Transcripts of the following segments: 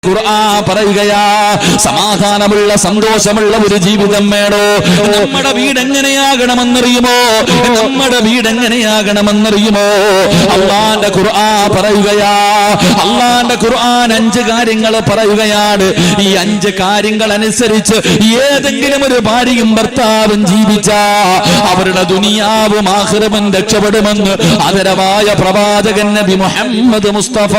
ഖുർആൻ പറയുകയാ, സമാധാനമുള്ള സന്തോഷമുള്ള ഒരു ജീവിതം വേണോ? നമ്മുടെ വീട് എങ്ങനെയാകണമെന്നറിയുമോ? നമ്മുടെ വീട് എങ്ങനെയാകണമെന്നറിയുമോ? അള്ളാന്റെ ഖുർആൻ പറയുകയാ, അള്ളാന്റെ ഖുർആൻ 5 കാര്യങ്ങൾ പറയുകയാണ്. ഈ 5 കാര്യങ്ങൾ അനുസരിച്ച് ഏതെങ്കിലും ഒരു ഭാര്യയും ഭർത്താവും ജീവിച്ച അവരുടെ ദുനിയാവും ആഖിറവും രക്ഷപ്പെടുമെന്ന് ആദരവായ പ്രവാചകൻ നബി മുഹമ്മദ് മുസ്തഫ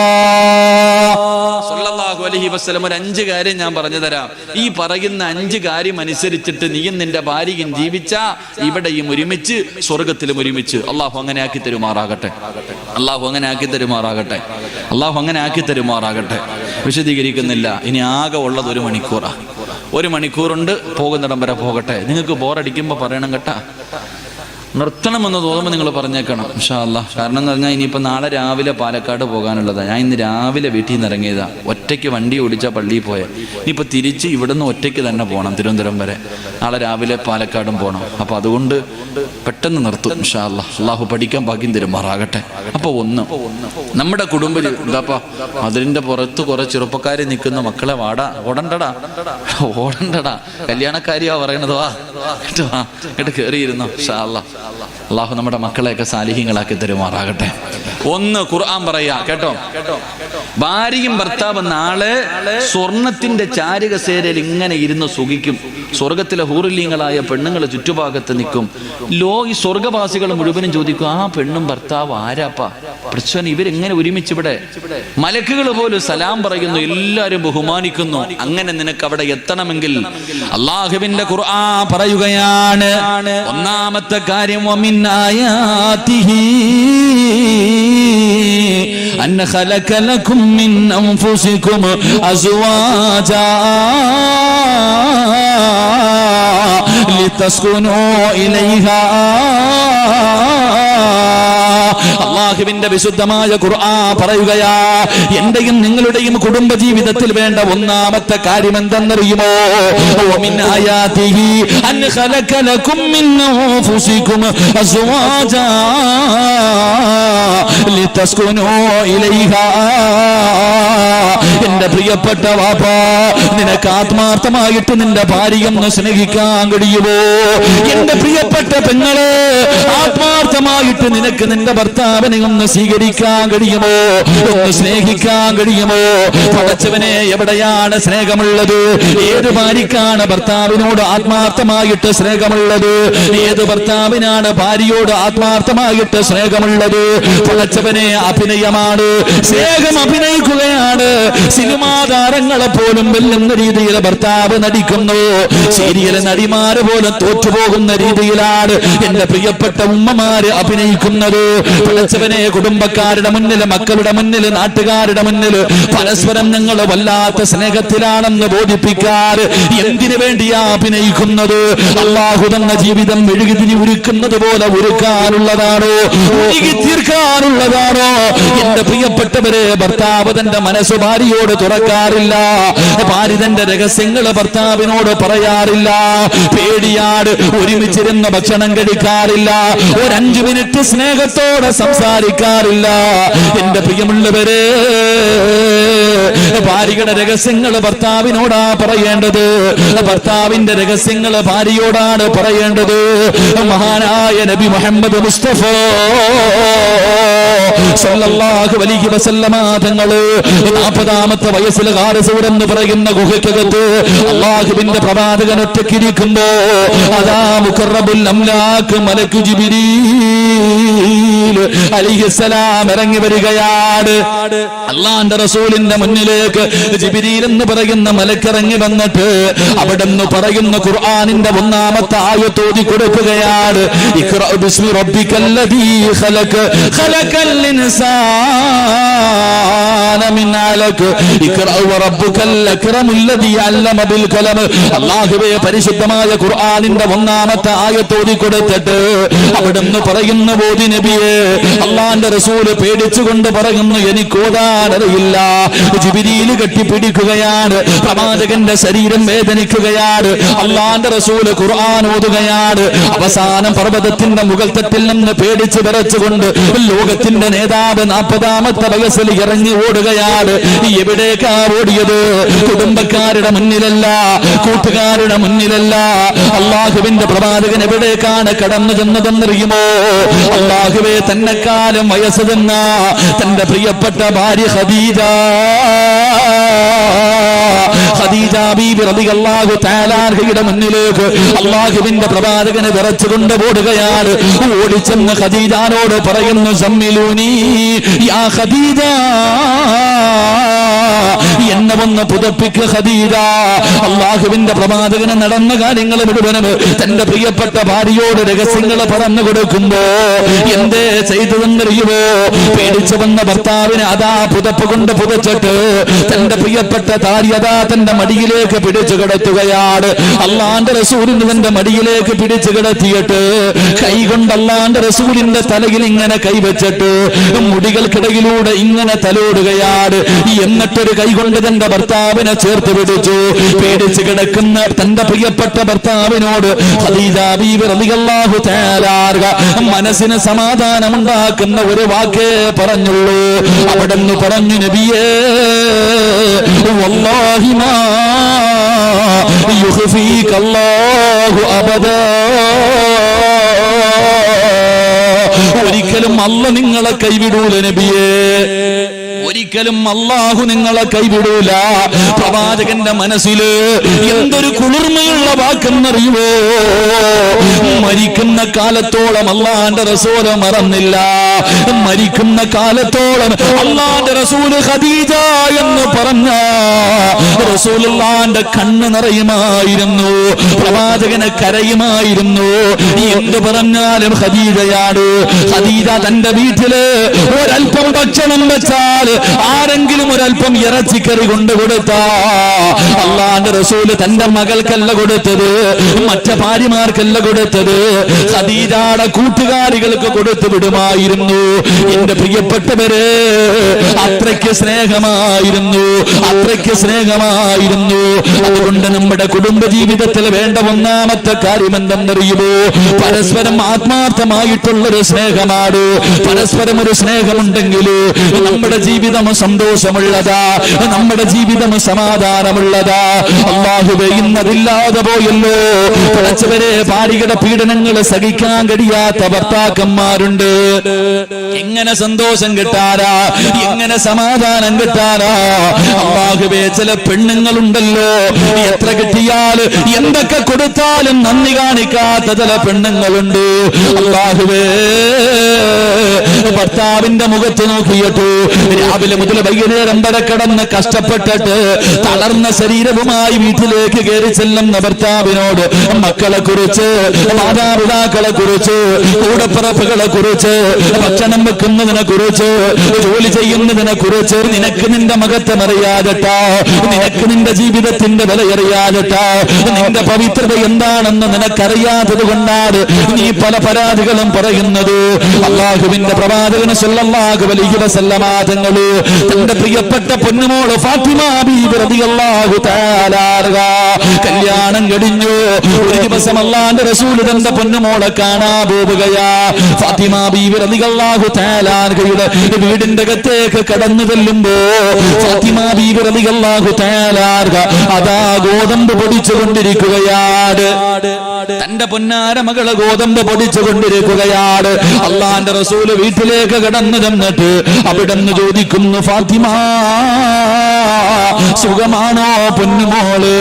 സല്ലല്ലാഹു അലൈഹി വസല്ലം ഒരു 5 കാര്യം ഞാൻ പറഞ്ഞു തരാം. ഈ പറയുന്ന 5 കാര്യം അനുസരിച്ചിട്ട് നീയും നിന്റെ ഭാര്യയും ജീവിച്ച ഇവിടെയും ഒരുമിച്ച് സ്വർഗത്തിലും ഒരുമിച്ച്. അള്ളാഹു അങ്ങനെ ആക്കി തരുമാറാകട്ടെ. അള്ളാഹു അങ്ങനെ ആക്കി തരുമാറാകട്ടെ. അള്ളാഹു അങ്ങനെ ആക്കി തരുമാറാകട്ടെ. വിശദീകരിക്കുന്നില്ല. ഇനി ആകെ ഉള്ളത് 1 മണിക്കൂറാണ്. 1 മണിക്കൂറുണ്ട്. പോകുന്നിടം വരെ പോകട്ടെ. നിങ്ങൾക്ക് ബോറടിക്കുമ്പോൾ പറയണം കേട്ടാ. നിർത്തണമെന്ന് തോന്നുമ്പോൾ നിങ്ങൾ പറഞ്ഞേക്കണം ഇൻഷാ അല്ലാഹ്. കാരണം എന്ന് പറഞ്ഞാൽ ഇനിയിപ്പോൾ നാളെ രാവിലെ പാലക്കാട് പോകാനുള്ളതാണ്. ഞാൻ ഇന്ന് രാവിലെ വീട്ടിൽ നിന്ന് ഇറങ്ങിയതാണ്. ഒറ്റയ്ക്ക് വണ്ടി ഓടിച്ചാൽ പള്ളിയിൽ പോയാൽ ഇനിയിപ്പോൾ തിരിച്ച് ഇവിടുന്ന് ഒറ്റയ്ക്ക് തന്നെ പോകണം തിരുവനന്തപുരം വരെ. നാളെ രാവിലെ പാലക്കാടും പോകണം. അപ്പോൾ അതുകൊണ്ട് പെട്ടെന്ന് നിർത്തും ഇൻഷാ അല്ലാഹ്. അള്ളാഹു പഠിക്കാൻ ഭാഗ്യം തരുമാറാകട്ടെ. അപ്പോൾ നമ്മുടെ കുടുംബം എന്താപ്പാ അതിൻ്റെ പുറത്ത് കുറെ ചെറുപ്പക്കാരെ നിൽക്കുന്ന മക്കളെ ഓടണ്ടടാ കല്യാണക്കാരിയാ പറയണത്. വാ കേട്ട് കയറിയിരുന്നോ ഇൻഷാ അല്ലാഹ്. അള്ളാഹു നമ്മുടെ മക്കളെയൊക്കെ സാലിഹ്യങ്ങളാക്കി തരുമാറാകട്ടെ. 1 ഖുർആൻ പറയാ കേട്ടോ. ഭാര്യയും ഭർത്താവ് നാളെ സ്വർണത്തിന്റെ ചാരുകസേരയിൽ ഇങ്ങനെ ഇരുന്ന് സുഖിക്കും. സ്വർഗത്തിലെ ഹൂറുല്യങ്ങളായ പെണ്ണുങ്ങൾ ചുറ്റുഭാഗത്ത് നിൽക്കും. ഈ സ്വർഗവാസികൾ മുഴുവനും ചോദിക്കും, ആ പെണ്ണും ഭർത്താവ് ആരാപ്പാ പ്രശ്നം, ഇവരെങ്ങനെ ഒരുമിച്ച് ഇവിടെ? മലക്കുകൾ പോലും സലാം പറയുന്നു, എല്ലാവരും ബഹുമാനിക്കുന്നു. അങ്ങനെ നിനക്ക് അവിടെ എത്തണമെങ്കിൽ അള്ളാഹുവിന്റെ ഖുർആൻ പറയുകയാണ്, 1ാമത്തെ കാര്യം വമിൻ ആയാതിഹി അന്ന ഖലഖ ലക്കും മിൻ അൻഫുസികും അസ്വാജാ ലിതസ്കുനൂ ഇലൈഹാ. അള്ളാഹുവിന്റെ വിശുദ്ധമായ ഖുർആൻ പറയുകയാ, എന്റെയും നിങ്ങളുടെയും കുടുംബ ജീവിതത്തിൽ വേണ്ട 1ാമത്തെ കാര്യം എന്തെന്നറിയുമോ? വമിൻ ആയാതിഹി അൻ ഖലഖ ലക്കും മിൻ അൻഫുസികും അസ്വാജാ ലിതസ്കുനൂ ഇലൈഹാ. എന്റെ പ്രിയപ്പെട്ട വാപ്പാ, നിനക്ക് ആത്മാർത്ഥമായിട്ട് നിന്റെ ഭാര്യയൊന്ന് സ്നേഹിക്കാൻ കഴിയുമോ? എന്റെ പ്രിയപ്പെട്ട പെങ്ങളെ, ആത്മാർത്ഥമായിട്ട് നിനക്ക് നിന്റെ ഭർത്താവിനെ ഒന്ന് സ്വീകരിക്കാൻ കഴിയുമോ? ഒന്ന് സ്നേഹിക്കാൻ കഴിയുമോ? പടച്ചവനെ, എവിടെയാണ് സ്നേഹമുള്ളത്? ഏത് ഭാര്യക്കാണ് ഭർത്താവിനോട് ആത്മാർത്ഥമായിട്ട് സ്നേഹമുള്ളത്? ഏത് ഭർത്താവിനാണ് ഭാര്യയോട് ആത്മാർത്ഥമായിട്ട് സ്നേഹമുള്ളത്? പടച്ചവനെ, അഭിനയമാണ്. സ്നേഹം അഭിനയിക്കുകയാണ്. സിനിമാ താരങ്ങളെ പോലും വെല്ലുന്ന രീതിയിൽ ഭർത്താവ് നടിക്കുന്നു. സീരിയൽ നടിമാര് പോലും തോറ്റുപോകുന്ന രീതിയിലാണ് എന്റെ പ്രിയപ്പെട്ട ഉമ്മമാര് അഭിനയിക്കുന്നത്. പടച്ചവനെ, കുടുംബക്കാരുടെ മുന്നിൽ, മക്കളുടെ മുന്നിൽ, നാട്ടുകാരുടെ മുന്നിൽ പരസ്പരം ഞങ്ങൾ വല്ലാത്ത സ്നേഹത്തിലാണെന്ന് ബോധിപ്പിക്കാറ് എന്തിനു വേണ്ടിയാ അഭിനയിക്കുന്നത്? അള്ളാഹു തന്ന ജീവിതം മെഴുകുതിരി ഉരുക്കുന്നത് പോലെ ഉരുക്കാനുള്ളതാണോ? ഉരുകി തീർക്കാനുള്ളതാണോ? എന്റെ പ്രിയപ്പെട്ടവരെ, ഭർത്താവ് തന്റെ മനസ്സ് ഭാര്യയോട് തുറക്കാറില്ല. ഭാര്യ തന്റെ രഹസ്യങ്ങൾ ഭർത്താവിനോട് പറയാറില്ല. പേടിയാട് ഒരുമിച്ചിരുന്ന് ഭക്ഷണം കഴിക്കാറില്ല. ഒരു 5 മിനിറ്റ് സ്നേഹത്തോടെ സംസാരിക്കാറില്ല. എന്റെ പ്രിയമുള്ളവരെ, ഭാര്യയുടെ രഹസ്യങ്ങൾ ഭർത്താവിനോടാ പറയേണ്ടത്. ഭർത്താവിന്റെ രഹസ്യങ്ങൾ ഭാര്യയോടാണ് പറയേണ്ടത്. മഹാനായ നബി മുഹമ്മദ് മുസ്തഫ സല്ലല്ലാഹു അലൈഹി വസല്ലമ തങ്ങള് 40ാമത്തെ വയസ്സിൽ ഖാറസൂർ എന്ന് പറയുന്ന ഗുഹയ്ക്കകത്ത് അല്ലാഹുവിന്റെ പ്രവാചകൻ ഒറ്റയ്ക്കിരിക്കുമ്പോ അതാ മുഖറബുൽ അംലാക്ക് മലക്ക് ജിബ്രീൽ അലൈഹിസ്സലാം ഇറങ്ങി വരികയാണ്. അല്ലാഹുവിന്റെ റസൂലിന്റെ മുന്നിലേക്ക് ജിബ്രീൽ എന്ന് പറയുന്ന മലക്ക് ഇറങ്ങി വന്നിട്ട് അവിടെന്ന് പറയുന്ന ഖുർആനിന്റെ 1ാമത്തെ ആയത്ത് ഓതി കൊടുക്കുകയാണ്. ഇഖ്റ ബിസ്മി റബ്ബിക്കല്ലദീ ഖലഖ ഖലഖൽ ഇൻസാന മിൻ അലഖ് ഇഖ്റ വറബ്ബുക്കൽ അക്റമുല്ലദീ അല്ലമ ബിൽ ഖലം. അല്ലാഹുവേ, പരിശുദ്ധമായ ഖുർആനിന്റെ 1ാമത്തെ ആയത്ത് ഓതി കൊടുത്തിട്ട് അവിടെന്ന് പറയുന്ന ഓതി നബിയെ. അള്ളാന്റെ റസൂല് പേടിച്ചുകൊണ്ട് പറയുന്നു, എനിക്ക് ഓതാനറിയില്ല. ജിബ്രീൽ കെട്ടിപ്പിടിക്കുകയാണ്, പ്രവാചകന്റെ ശരീരം വേദനിക്കുകയാണ്. അള്ളാന്റെ റസൂല് ഖുർആൻ ഓതുകയാണ്. അവസാനം പർവ്വതത്തിന്റെ മുകൾ തട്ടിൽ നിന്ന് പേടിച്ച് വിറച്ചുകൊണ്ട് ലോകത്തിന്റെ നേതാവ് 40ാമത്തെ വയസ്സിൽ ഇറങ്ങി ഓടുകയാണ്. എവിടേക്കാ ഓടിയത്? കുടുംബക്കാരുടെ മുന്നിലല്ല, കൂട്ടുകാരുടെ മുന്നിലല്ല. അള്ളാഹുവിന്റെ പ്രവാചകൻ എവിടേക്കാണ് കടന്നു ചെന്നതെന്നറിയുമോ? അള്ളാഹുവേ, തന്നെക്കാലം വയസ്സ് തന്ന തന്റെ പ്രിയപ്പെട്ട ഭാര്യ ഖദീജ ബീബി റളിയല്ലാഹു തആല അൻഹയുടെ മുന്നിലേക്ക് അള്ളാഹുവിന്റെ പ്രവാചകനെ വിറച്ചുകൊണ്ട് ഓടുകയാണ്. ഓടിച്ചെന്ന് ഖദീജാനോട് പറയുന്നു, സമ്മിലൂനി യാ ഖദീജ, എന്നെ ഒന്ന് പുതപ്പിക്കുക ഖദീജ. അള്ളാഹുവിന്റെ പ്രവാചകന് നടന്ന കാര്യങ്ങൾ മുഴുവനും തന്റെ പ്രിയപ്പെട്ട ഭാര്യയോട് രഹസ്യങ്ങൾ പറഞ്ഞു കൊടുക്കുമ്പോ എന്തേ ചെയ്തതെന്നറിയുമോ? പേടിച്ചു വന്ന ഭർത്താവിനെ അതാ പുതപ്പ് കൊണ്ട് പുതച്ചിട്ട് തന്റെ പ്രിയപ്പെട്ട ഭാര്യ അതാ തന്റെ മടിയിലേക്ക് പിടിച്ചു കിടത്തുകയാണ്. അള്ളാന്റെ റസൂലിന് തന്റെ മടിയിലേക്ക് പിടിച്ചു കിടത്തിയിട്ട് കൈകൊണ്ട് അള്ളാന്റെ റസൂലിന്റെ തലയിൽ ഇങ്ങനെ കൈവച്ചിട്ട് മുടികൾക്കിടയിലൂടെ ഇങ്ങനെ തലോടുകയാണ്. എന്നിട്ടൊരു കൈകൊണ്ട് തന്റെ ഭർത്താവിനെ ചേർത്ത് പിടിച്ചു. പേടിച്ചു കിടക്കുന്ന തന്റെ പ്രിയപ്പെട്ട ഭർത്താവിനോട് ഖദീജ ബീവി റളിയല്ലാഹു തആല മനസ്സിന് സമാധാനമുണ്ടാക്കുന്ന ഒരു വാക്കേ പറഞ്ഞുള്ളൂ. അവിടെന്ന് പറഞ്ഞു, നബിയേ, വല്ലാഹി മാ യുഖ്ഫീകല്ലാഹു അബദാ, ഒരിക്കലും അല്ലാഹു നിങ്ങളെ കൈവിടൂല നബിയേ, ഒരിക്കലും അല്ലാഹു നിങ്ങളെ കൈവിടൂല. പ്രവാചകന്റെ മനസ്സില് എന്തൊരു കുളിർമയുള്ള വാക്കെന്നറിയുമോ? മരിക്കുന്ന കാലത്തോളം അള്ളാന്റെ റസൂല് മറന്നില്ല. മരിക്കുന്ന കാലത്തോളം അള്ളാന്റെ റസൂല് ഖദീജ എന്ന് പറഞ്ഞ റസൂലുള്ളാന്റെ കണ്ണ് നിറയുമായിരുന്നു, പ്രവാചകനെ കരയുമായിരുന്നു. എന്ത് പറഞ്ഞാലും ഖദീജയാണ്. ഖദീജ തന്റെ വീട്ടില് ഒരൽപ്പം ഭക്ഷണം വെച്ചാൽ ആരെങ്കിലും ഒരൽപ്പം ഇറച്ചിക്കറി കൊണ്ട് കൊടുത്താ അള്ളാന്റെ റസൂല് തന്റെ മകൾക്കല്ല കൊടുത്തത്, മറ്റു ഭാര്യമാർക്കല്ല കൊടുത്തത്, ഖദീജയുടെ കൂട്ടുകാരികൾക്ക് കൊടുത്തു വിടുമായിരുന്നു. എന്റെ പ്രിയപ്പെട്ടവരെ, അത്രയ്ക്ക് സ്നേഹമായിരുന്നു, അത്രയ്ക്ക് സ്നേഹമായിരുന്നു. അതുകൊണ്ട് നമ്മുടെ കുടുംബ ജീവിതത്തിൽ വേണ്ട ഒന്നാമത്തെ കാര്യം എന്തെന്നറിയുമോ? പരസ്പരം ആത്മാർത്ഥമായിട്ടുള്ളൊരു സ്നേഹമാണ്. പരസ്പരം ഒരു സ്നേഹമുണ്ടെങ്കിൽ നമ്മുടെ ജീവിതം സന്തോഷമുള്ളതാ, നമ്മുടെ ജീവിതം സമാധാനമുള്ളതാ. അല്ലാഹുവേ, ഇന്നതില്ലാതെ പോയല്ലോ. പടച്ചവരെ, ഭാര്യയുടെ പീഡനങ്ങൾ സഹിക്കാൻ കഴിയാത്ത ഭർത്താക്കന്മാരുണ്ട്. എങ്ങനെ സന്തോഷം കിട്ടാനാ, എങ്ങനെ സമാധാനം കിട്ടാനാ? അല്ലാഹുവേ, ചില പെണ്ണുങ്ങളുണ്ടല്ലോ, എത്ര കിട്ടിയാൽ എന്തൊക്കെ കൊടുത്താലും നന്ദി കാണിക്കാത്ത ചില പെണ്ണുങ്ങളുണ്ട്. അല്ലാഹുവേ, ഭർത്താവിന്റെ മുഖത്ത് നോക്കിയിട്ട് രാവിലെ മുതൽ വൈകുന്നേരം വരെ കിടന്ന് കഷ്ടപ്പെട്ടിട്ട് തളർന്ന ശരീരവുമായി വീട്ടിലേക്ക് കയറി ചെല്ലുന്ന ഭർത്താവിനോട് മക്കളെ കുറിച്ച്, മാതാപിതാക്കളെ കുറിച്ച്, കൂടപ്പിറപ്പുകളെ കുറിച്ച്, ഭക്ഷണം വെക്കുന്നതിനെ കുറിച്ച്, ജോലി ചെയ്യുന്നതിനെ കുറിച്ച് നിനക്ക് നിന്റെ മഹത്വം അറിയാതെട്ടാ, നിനക്ക് നിന്റെ ജീവിതത്തിന്റെ വില അറിയാതെട്ടാ, നിന്റെ പവിത്രത എന്താണെന്ന് നിനക്കറിയാത്തത് കൊണ്ടാണ് നീ പല പരാതികളും പറയുന്നത്. അല്ലാഹുവിന്റെ പ്രവാചകൻ സല്ലല്ലാഹു അലൈഹി വസല്ലമ തങ്ങള് തന്റെ പ്രിയപ്പെട്ട പൊന്നുമോള് ഫാത്തിമ ബീബി റളിയല്ലാഹു തആല കല്യാണം കഴിഞ്ഞു. ഒരു ദിവസം അല്ലാഹുവിന്റെ റസൂൽ തന്റെ പൊന്നുമോളെ കാണാൻ പോവുകയാ. ഫാത്തിമ ബീബി റളിയല്ലാഹു തആല വീടിന്റെ അകത്തേക്ക് കടന്നു ചെല്ലുമ്പോ ഫാത്തിമ ബീബി റളിയല്ലാഹു തആല അതാ ഗോതമ്പ് പൊടിച്ചുകൊണ്ടിരിക്കുകയാണ്. തന്റെ പൊന്നാര മകളെ ഗോതമ്പ് പൊടിച്ചുകൊണ്ടിരിക്കുകയാണ്. അള്ളാന്റെ റസൂല് വീട്ടിലേക്ക് കടന്നു ചെന്നിട്ട് അവിടെന്ന് ചോദിക്കുന്നു, ഫാത്തിമ സുഖമാണോ പൊന്നുമോള്?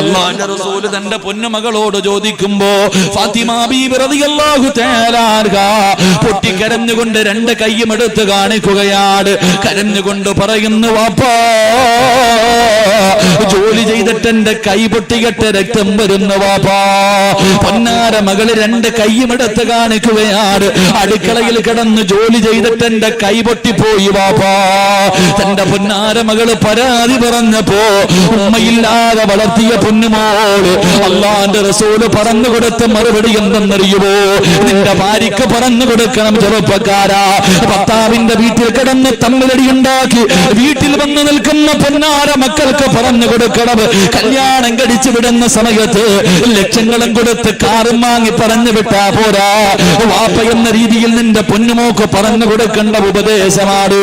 അള്ളാന്റെ റസൂല് തന്റെ പൊന്നുമകളോട് ചോദിക്കുമ്പോ ഫാത്തിമ ബീബി റളിയല്ലാഹു തആല പൊട്ടിക്കരഞ്ഞുകൊണ്ട് രണ്ട് കൈയും എടുത്ത് കാണിക്കുകയാണ്. കരഞ്ഞുകൊണ്ട് പറയുന്നു, വാപ്പാ ജോലി ചെയ്തിട്ട് എന്റെ കൈ പൊട്ടികെട്ട് രക്തം വരുന്നു വാപ്പാ. പൊന്നാര മകള് രണ്ട് കൈയുമെടുത്ത് കാണിക്കുകയാണ്. അടുക്കളയിൽ കിടന്ന് ജോലി ചെയ്തിട്ട് എന്റെ കൈ പൊട്ടിപ്പോയി വാപ്പാ. തന്റെ പൊന്നാര മകള് പരാതി പറഞ്ഞപ്പോ ഉമ്മയില്ലാതെ വളർത്തിയ പൊന്നുമോള് അള്ളാന്റെ റസൂല് പറഞ്ഞു കൊടുത്ത മറുപടി എന്തെന്നറിയുമോ? നിന്റെ ഭാര്യക്ക് പറഞ്ഞു കൊടുക്കണം, ചെറുപ്പക്കാരാ, ഭർത്താവിന്റെ വീട്ടിൽ കിടന്ന് തമ്മിലടി ഉണ്ടാക്കി വീട്ടിൽ വന്ന് നിൽക്കുന്ന പൊന്നാര മക്കൾക്ക് പറഞ്ഞു കൊടുക്കണം, കല്യാണം കഴിച്ചു വിടുന്ന സമയത്ത് ലക്ഷങ്ങളും കൊടുത്ത് കാറും വാങ്ങി പറഞ്ഞു വിട്ടാ പോരാ. വാപ്പ എന്ന രീതിയിൽ നിന്റെ പൊന്നുമോക്ക് പറഞ്ഞു കൊടുക്കേണ്ട ഉപദേശമാണ്.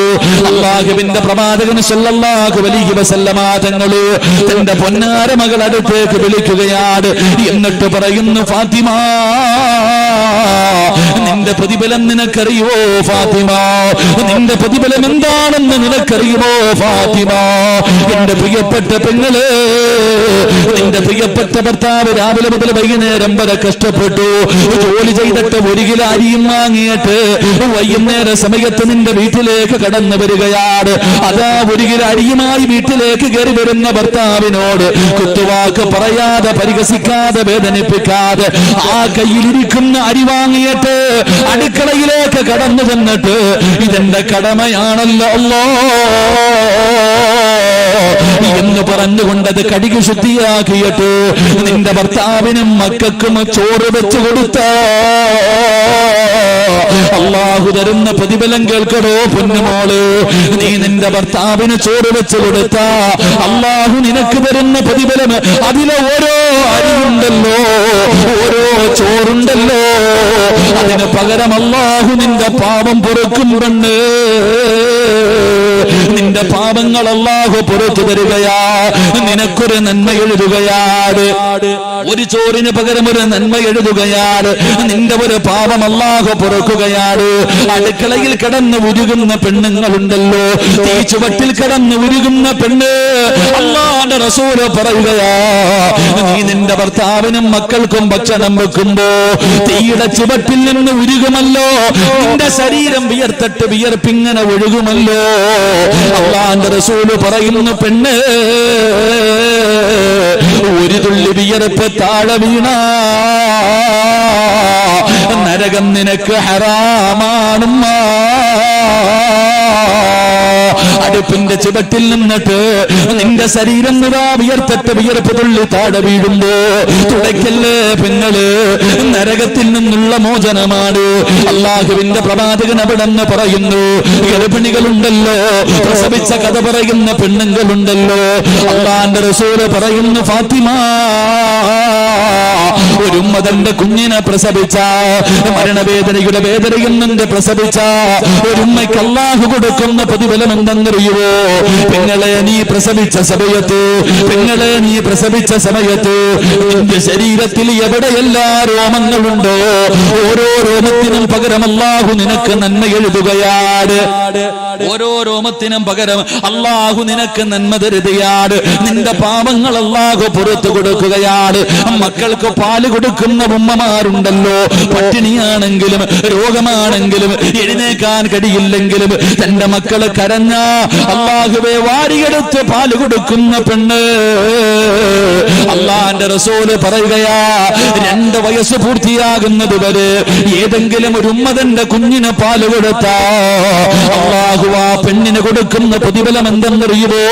അല്ലാഹുവിന്റെ പ്രവാചകൻ സല്ലല്ലാഹു അലൈഹി വസല്ലമ തങ്ങള് തന്റെ പൊന്നാര മകൾ അടുത്തേക്ക് വിളിക്കുകയാണ്. എന്നിട്ട് പറയുന്നു, ഫാത്തിമ, നിന്റെ പ്രതിഫലം നിനക്കറിയോ ഫാത്തിമ? നിന്റെ പ്രതിഫലം എന്താണെന്ന് നിനക്കറിയുമോ ഫാത്തിമ? എന്റെ പ്രിയപ്പെട്ട പെങ്ങള്, നിന്റെ പ്രിയപ്പെട്ട ഭർത്താവ് രാവിലെ മുതൽ വൈകുന്നേരം വരെ കഷ്ടപ്പെട്ടു ജോലി ചെയ്തിട്ട് 1 കിലോ അരിയും വാങ്ങിയിട്ട് വൈകുന്നേര സമയത്ത് നിന്റെ വീട്ടിലേക്ക് കടന്നു വരികയാണ്. അതാ 1 കിലോ അരിയുമായി വീട്ടിലേക്ക് കയറി വരുന്ന ഭർത്താവിനോട് കുത്തുവാക്ക് പറയാതെ, പരിഹസിക്കാതെ, വേദനിപ്പിക്കാതെ ആ കയ്യിലിരിക്കുന്ന അരി വാങ്ങിയിട്ട് അടുക്കളയിലേക്ക് കടന്നു ചെന്നിട്ട് ഇതെന്റെ കടമയാണല്ലോ എന്ന് പറഞ്ഞുകൊണ്ടത് കഴുകി ശുദ്ധിയാക്കിയിട്ട് നിന്റെ ഭർത്താവിനും മക്കൾക്കും ചോറ് വെച്ചു കൊടുത്ത അല്ലാഹു തരുന്ന പ്രതിഫലം കേൾക്കടോ പൊന്നുമോള്. നീ നിന്റെ ഭർത്താവിന് ചോറ് വെച്ചു കൊടുത്ത അല്ലാഹു നിനക്ക് തരുന്ന പ്രതിഫലം അതിലെ ഓരോ അരിയുണ്ടല്ലോ, ഓരോ ചോറുണ്ടല്ലോ, അതിന് പകരം അല്ലാഹു നിന്റെ പാപം പൊറുക്കുന്നുണ്ട്. നിന്റെ പാപങ്ങൾ അല്ലാഹു പുറത്തു തരികയാ, നിനക്കൊരു നന്മ എഴുതുകയാണ്. ഒരു ചോറിന് പകരം ഒരു നന്മ എഴുതുകയാണ്. നിന്റെ ഒരു പാപം അല്ലാഹു പൊറുക്കുകയാണ്. അടുക്കളയിൽ കിടന്ന് ഉരുകുന്ന പെണ്ണുങ്ങളുണ്ടല്ലോ, തീ ചുവട്ടിൽ കിടന്ന് ഉരുകുന്ന പെണ്ണ്, അല്ലാഹുവിന്റെ റസൂല് പറയുകയാ, നീ നിന്റെ ഭർത്താവിനും മക്കൾക്കും ഭക്ഷണം വെക്കുമ്പോ തീയുടെ ചുവട്ടിൽ നിന്ന് ഉരുകുമല്ലോ, നിന്റെ ശരീരം വിയർത്തിട്ട് വിയർപ്പിങ്ങനെ ഒഴുകുമല്ലോ. അല്ലാഹുവിന്റെ റസൂല് പറയുന്നു, പെണ്ണ്, ഒരു തുള്ളി വിയർപ്പ് താഴെ വീണ നരകം നിനക്ക് ഹറാമാണുമ്മ. അടുപ്പിന്റെ ചുവട്ടിൽ നിന്നിട്ട് നിന്റെ ശരീരം നിറാ വിയർത്തിട്ട് വിയർപ്പ് തുള്ളി താഴെ വീഴുമ്പോ തുടയ്ക്കല്ലേ പെങ്ങള്, നരകത്തിൽ നിന്നുള്ള മോചനമാണ്. അല്ലാഹുവിന്റെ പ്രവാചകൻ അവിടെന്ന് പറയുന്നു, ഗർഭിണികളുണ്ടല്ലോ, പ്രസവിച്ച കഥ പറയുന്ന പെണ്ണുങ്ങളുണ്ടല്ലോ, അല്ലാഹുവിന്റെ റസൂല് പറയുന്നു, ഫാത്തിമ, ഒരു ഉമ്മ തന്റെ കുഞ്ഞിനെ പ്രസവിച്ച മരണവേദനയുടെ വേദനയിൽ നിന്ന് പ്രസവിച്ച ഒരു ഉമ്മയ്ക്ക് അല്ലാഹു കൊടുക്കുന്ന പ്രതിഫലം എന്തെന്നറിയുവോ? പെങ്ങളെ, നീ പ്രസവിച്ച സമയത്ത്, പെങ്ങളെ, നീ പ്രസവിച്ച സമയത്ത് നിന്റെ ശരീരത്തിൽ എവിടെയെല്ലാ രോമങ്ങളുണ്ടോ ഓരോ രോമത്തിനും പകരം അല്ലാഹു നിനക്ക് നന്മ എഴുതുകയാണ്. ഓരോ രോമത്തിനും പകരം അല്ലാഹു നിനക്ക് നന്മ തരുകയാണ്. നിന്റെ പാപങ്ങൾ അല്ലാഹു പുറത്തു കൊടുക്കുകയാണ്. മക്കൾക്ക് പാല് കൊടുക്കുന്ന ഉമ്മമാരുണ്ടല്ലോ, പട്ടിണിയാണെങ്കിലും രോഗമാണെങ്കിലും എഴുന്നേക്കാൻ കഴിയില്ലെങ്കിലും തന്റെ മക്കള് കരഞ്ഞ അല്ലാഹുവേ വാരിയെടുത്ത് പാല് കൊടുക്കുന്ന പെണ്ണ്, അല്ലാഹുവിന്റെ റസൂല് പറയുകയാ, 2 വയസ്സ് പൂർത്തിയാകുന്നത് വരെ ഏതെങ്കിലും ഒരു ഉമ്മ തന്റെ കുഞ്ഞിന് പാല് കൊടുത്ത അല്ലാഹു ആ പെണ്ണിന് കൊടുക്കുന്ന പ്രതിഫലം എന്തെന്നറിയുമോ?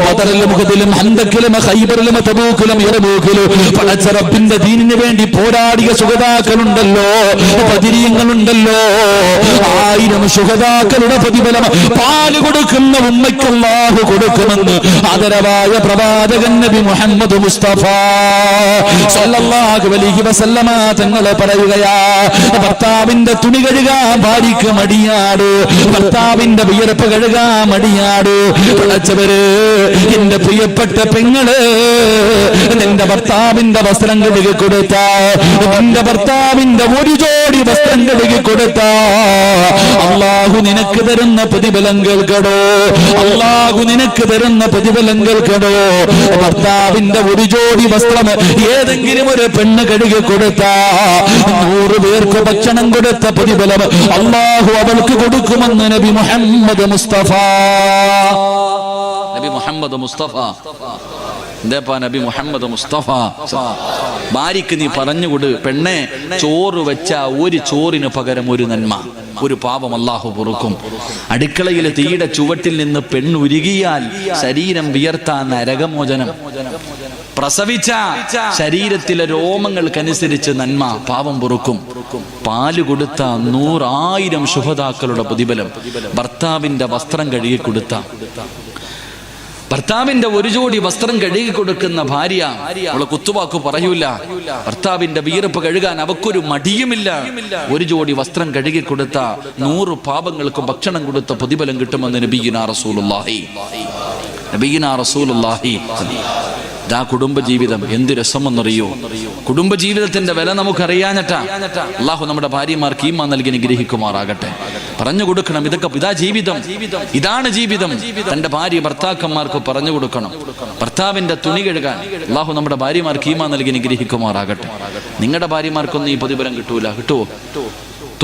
ബദറിലും ഉഹദിലും ഹന്തക്കിലും ഖൈബറിലും തബൂക്കിലും യർമൂക്കിലും പടച്ച റബ്ബിന്റെ ദീനിന് വേണ്ടി പോരാടിയ ശുഹദാക്കളുണ്ടല്ലോ, ബദരീങ്ങളുണ്ടല്ലോ, 1000 ശുഹദാക്കളുടെ പ്രതിഫലം പാല് കൊടുക്കുന്ന ഉമ്മയ്ക്ക് അല്ലാഹു കൊടുക്കുമെന്ന് ആദരവായ പ്രവാചകൻ നബി മുഹമ്മദ് മുസ്തഫ സല്ലല്ലാഹു അലൈഹി വസല്ലമ തങ്ങൾ പറയുകയാ, ഭർത്താവിന്റെ തുണി കഴുകാൻ ഭാര്യയ്ക്ക് മടിയാട്, ഭർത്താവിന്റെ വിയർപ്പ് കഴുകാൻ മടിയാട്. പടച്ചവര്, എന്റെ പ്രിയപ്പെട്ട പെങ്ങള്, നിന്റെ ഭർത്താവിന്റെ വസ്ത്രം കഴുകി കൊടുത്ത, നിന്റെ ഭർത്താവിന്റെ ഒരു ജോഡി വസ്ത്രം കഴുകി കൊടുത്ത അല്ലാഹു നിനക്ക് തരുന്ന പ്രതിഫലം കേൾക്കടോ, അല്ലാഹു നിനക്ക് തരുന്ന പ്രതിഫലം കേൾക്കടോ. ഭർത്താവിന്റെ ഒരു ജോഡി വസ്ത്രം ഏതെങ്കിലും ഒരു പെണ്ണ് കഴുകി കൊടുത്ത 100 പേർക്ക് ഭക്ഷണം കൊടുത്ത പ്രതിഫലം അല്ലാഹു അവൾക്ക് കൊടുക്കുമെന്ന് നബി മുഹമ്മദ് മുസ്തഫ. നബി മുഹമ്മദ് മുഹമ്മദ് മുസ്തഫ. എന്തേപ്പാ നബി മുഹമ്മദ് മുസ്തഫ. ഭാര്യക്ക് നീ പറഞ്ഞുകൊട്, പെണ്ണെ, ചോറ് വെച്ച ഒരു ചോറിന് പകരം ഒരു നന്മ, ഒരു പാപം അല്ലാഹു പൊറുക്കും. അടുക്കളയിലെ തീയുടെ ചുവട്ടിൽ നിന്ന് പെണ്ണുരുകിയാൽ ശരീരം വിയർത്താൻ നരകമോചനം. പ്രസവിച്ച ശരീരത്തിലെ രോമങ്ങൾക്കനുസരിച്ച് നന്മ, പാപം പൊറുക്കും. പാല് കൊടുത്ത 100,000 ശുഹദാക്കളുടെ പ്രതിഫലം. ഭർത്താവിന്റെ വസ്ത്രം കഴുകി കൊടുത്ത, ഭർത്താവിന്റെ ഒരു ജോഡി വസ്ത്രം കഴുകി കൊടുക്കുന്ന ഭാര്യ, അവളെ കുത്തുവാക്ക് പറയൂല. ഭർത്താവിന്റെ വിയർപ്പ് കഴുകാൻ അവക്കൊരു മടിയുമില്ല. ഒരു ജോഡി വസ്ത്രം കഴുകി കൊടുത്ത 100 പാപങ്ങൾക്ക് ഭക്ഷണം കൊടുത്ത പ്രതിഫലം കിട്ടുമെന്ന് നബിയുനാ റസൂലുള്ളാഹി. ആ കുടുംബജീവിതം എന്ത് രസമെന്നറിയോ? കുടുംബജീവിതത്തിന്റെ വില നമുക്കറിയാഞ്ഞിട്ടാ. അല്ലാഹു നമ്മുടെ ഭാര്യമാർക്ക് ഈമാൻ നൽകി അനുഗ്രഹിക്കുമാറാകട്ടെ. പറഞ്ഞു കൊടുക്കണം, ഇതാ ജീവിതം, ഇതാണ് ജീവിതം. തന്റെ ഭാര്യ ഭർത്താക്കന്മാർക്ക് പറഞ്ഞു കൊടുക്കണം. ഭർത്താവിന്റെ തുണി കഴുകാൻ അല്ലാഹു നമ്മുടെ ഭാര്യമാർക്ക് ഈമാൻ നൽകി അനുഗ്രഹിക്കുമാറാകട്ടെ. നിങ്ങളുടെ ഭാര്യമാർക്കൊന്നും ഈ പ്രതിഫലം കിട്ടൂല. കിട്ടുവോ?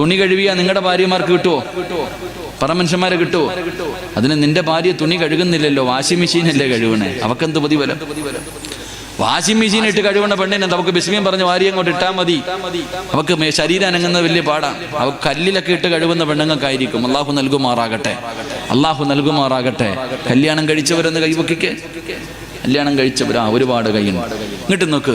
തുണി കഴുകിയാ നിങ്ങളുടെ ഭാര്യമാർക്ക് കിട്ടുവോ? പറ മനുഷ്യന്മാരെ കിട്ടുവോ? അതിന് നിന്റെ ഭാര്യ തുണി കഴുകുന്നില്ലല്ലോ, വാഷിംഗ് മെഷീനല്ലേ കഴുകണേ, അവക്കെന്ത് പ്രതിഫലം? വാഷിംഗ് മെഷീൻ ഇട്ട് കഴുകേണ്ട പെണ്ണിനെ നമുക്ക് ബിസ്മിയും പറഞ്ഞ് വാരി അങ്ങോട്ട് ഇട്ടാൽ മതി. അവക്ക് ശരീരം അനങ്ങുന്നത് വലിയ പാടാണ്. അവക്ക് കല്ലിലൊക്കെ ഇട്ട് കഴുകുന്ന പെണ്ണുങ്ങൾക്കായിരിക്കും. അള്ളാഹു നൽകുമാറാകട്ടെ, അള്ളാഹു നൽകുമാറാകട്ടെ. കല്യാണം കഴിച്ചവരെന്ന് കൈവക്കിക്ക്, കല്യാണം കഴിച്ചവരാ ഒരുപാട് കൈയുണ്ട്. ഇങ്ങോട്ട് നോക്ക്,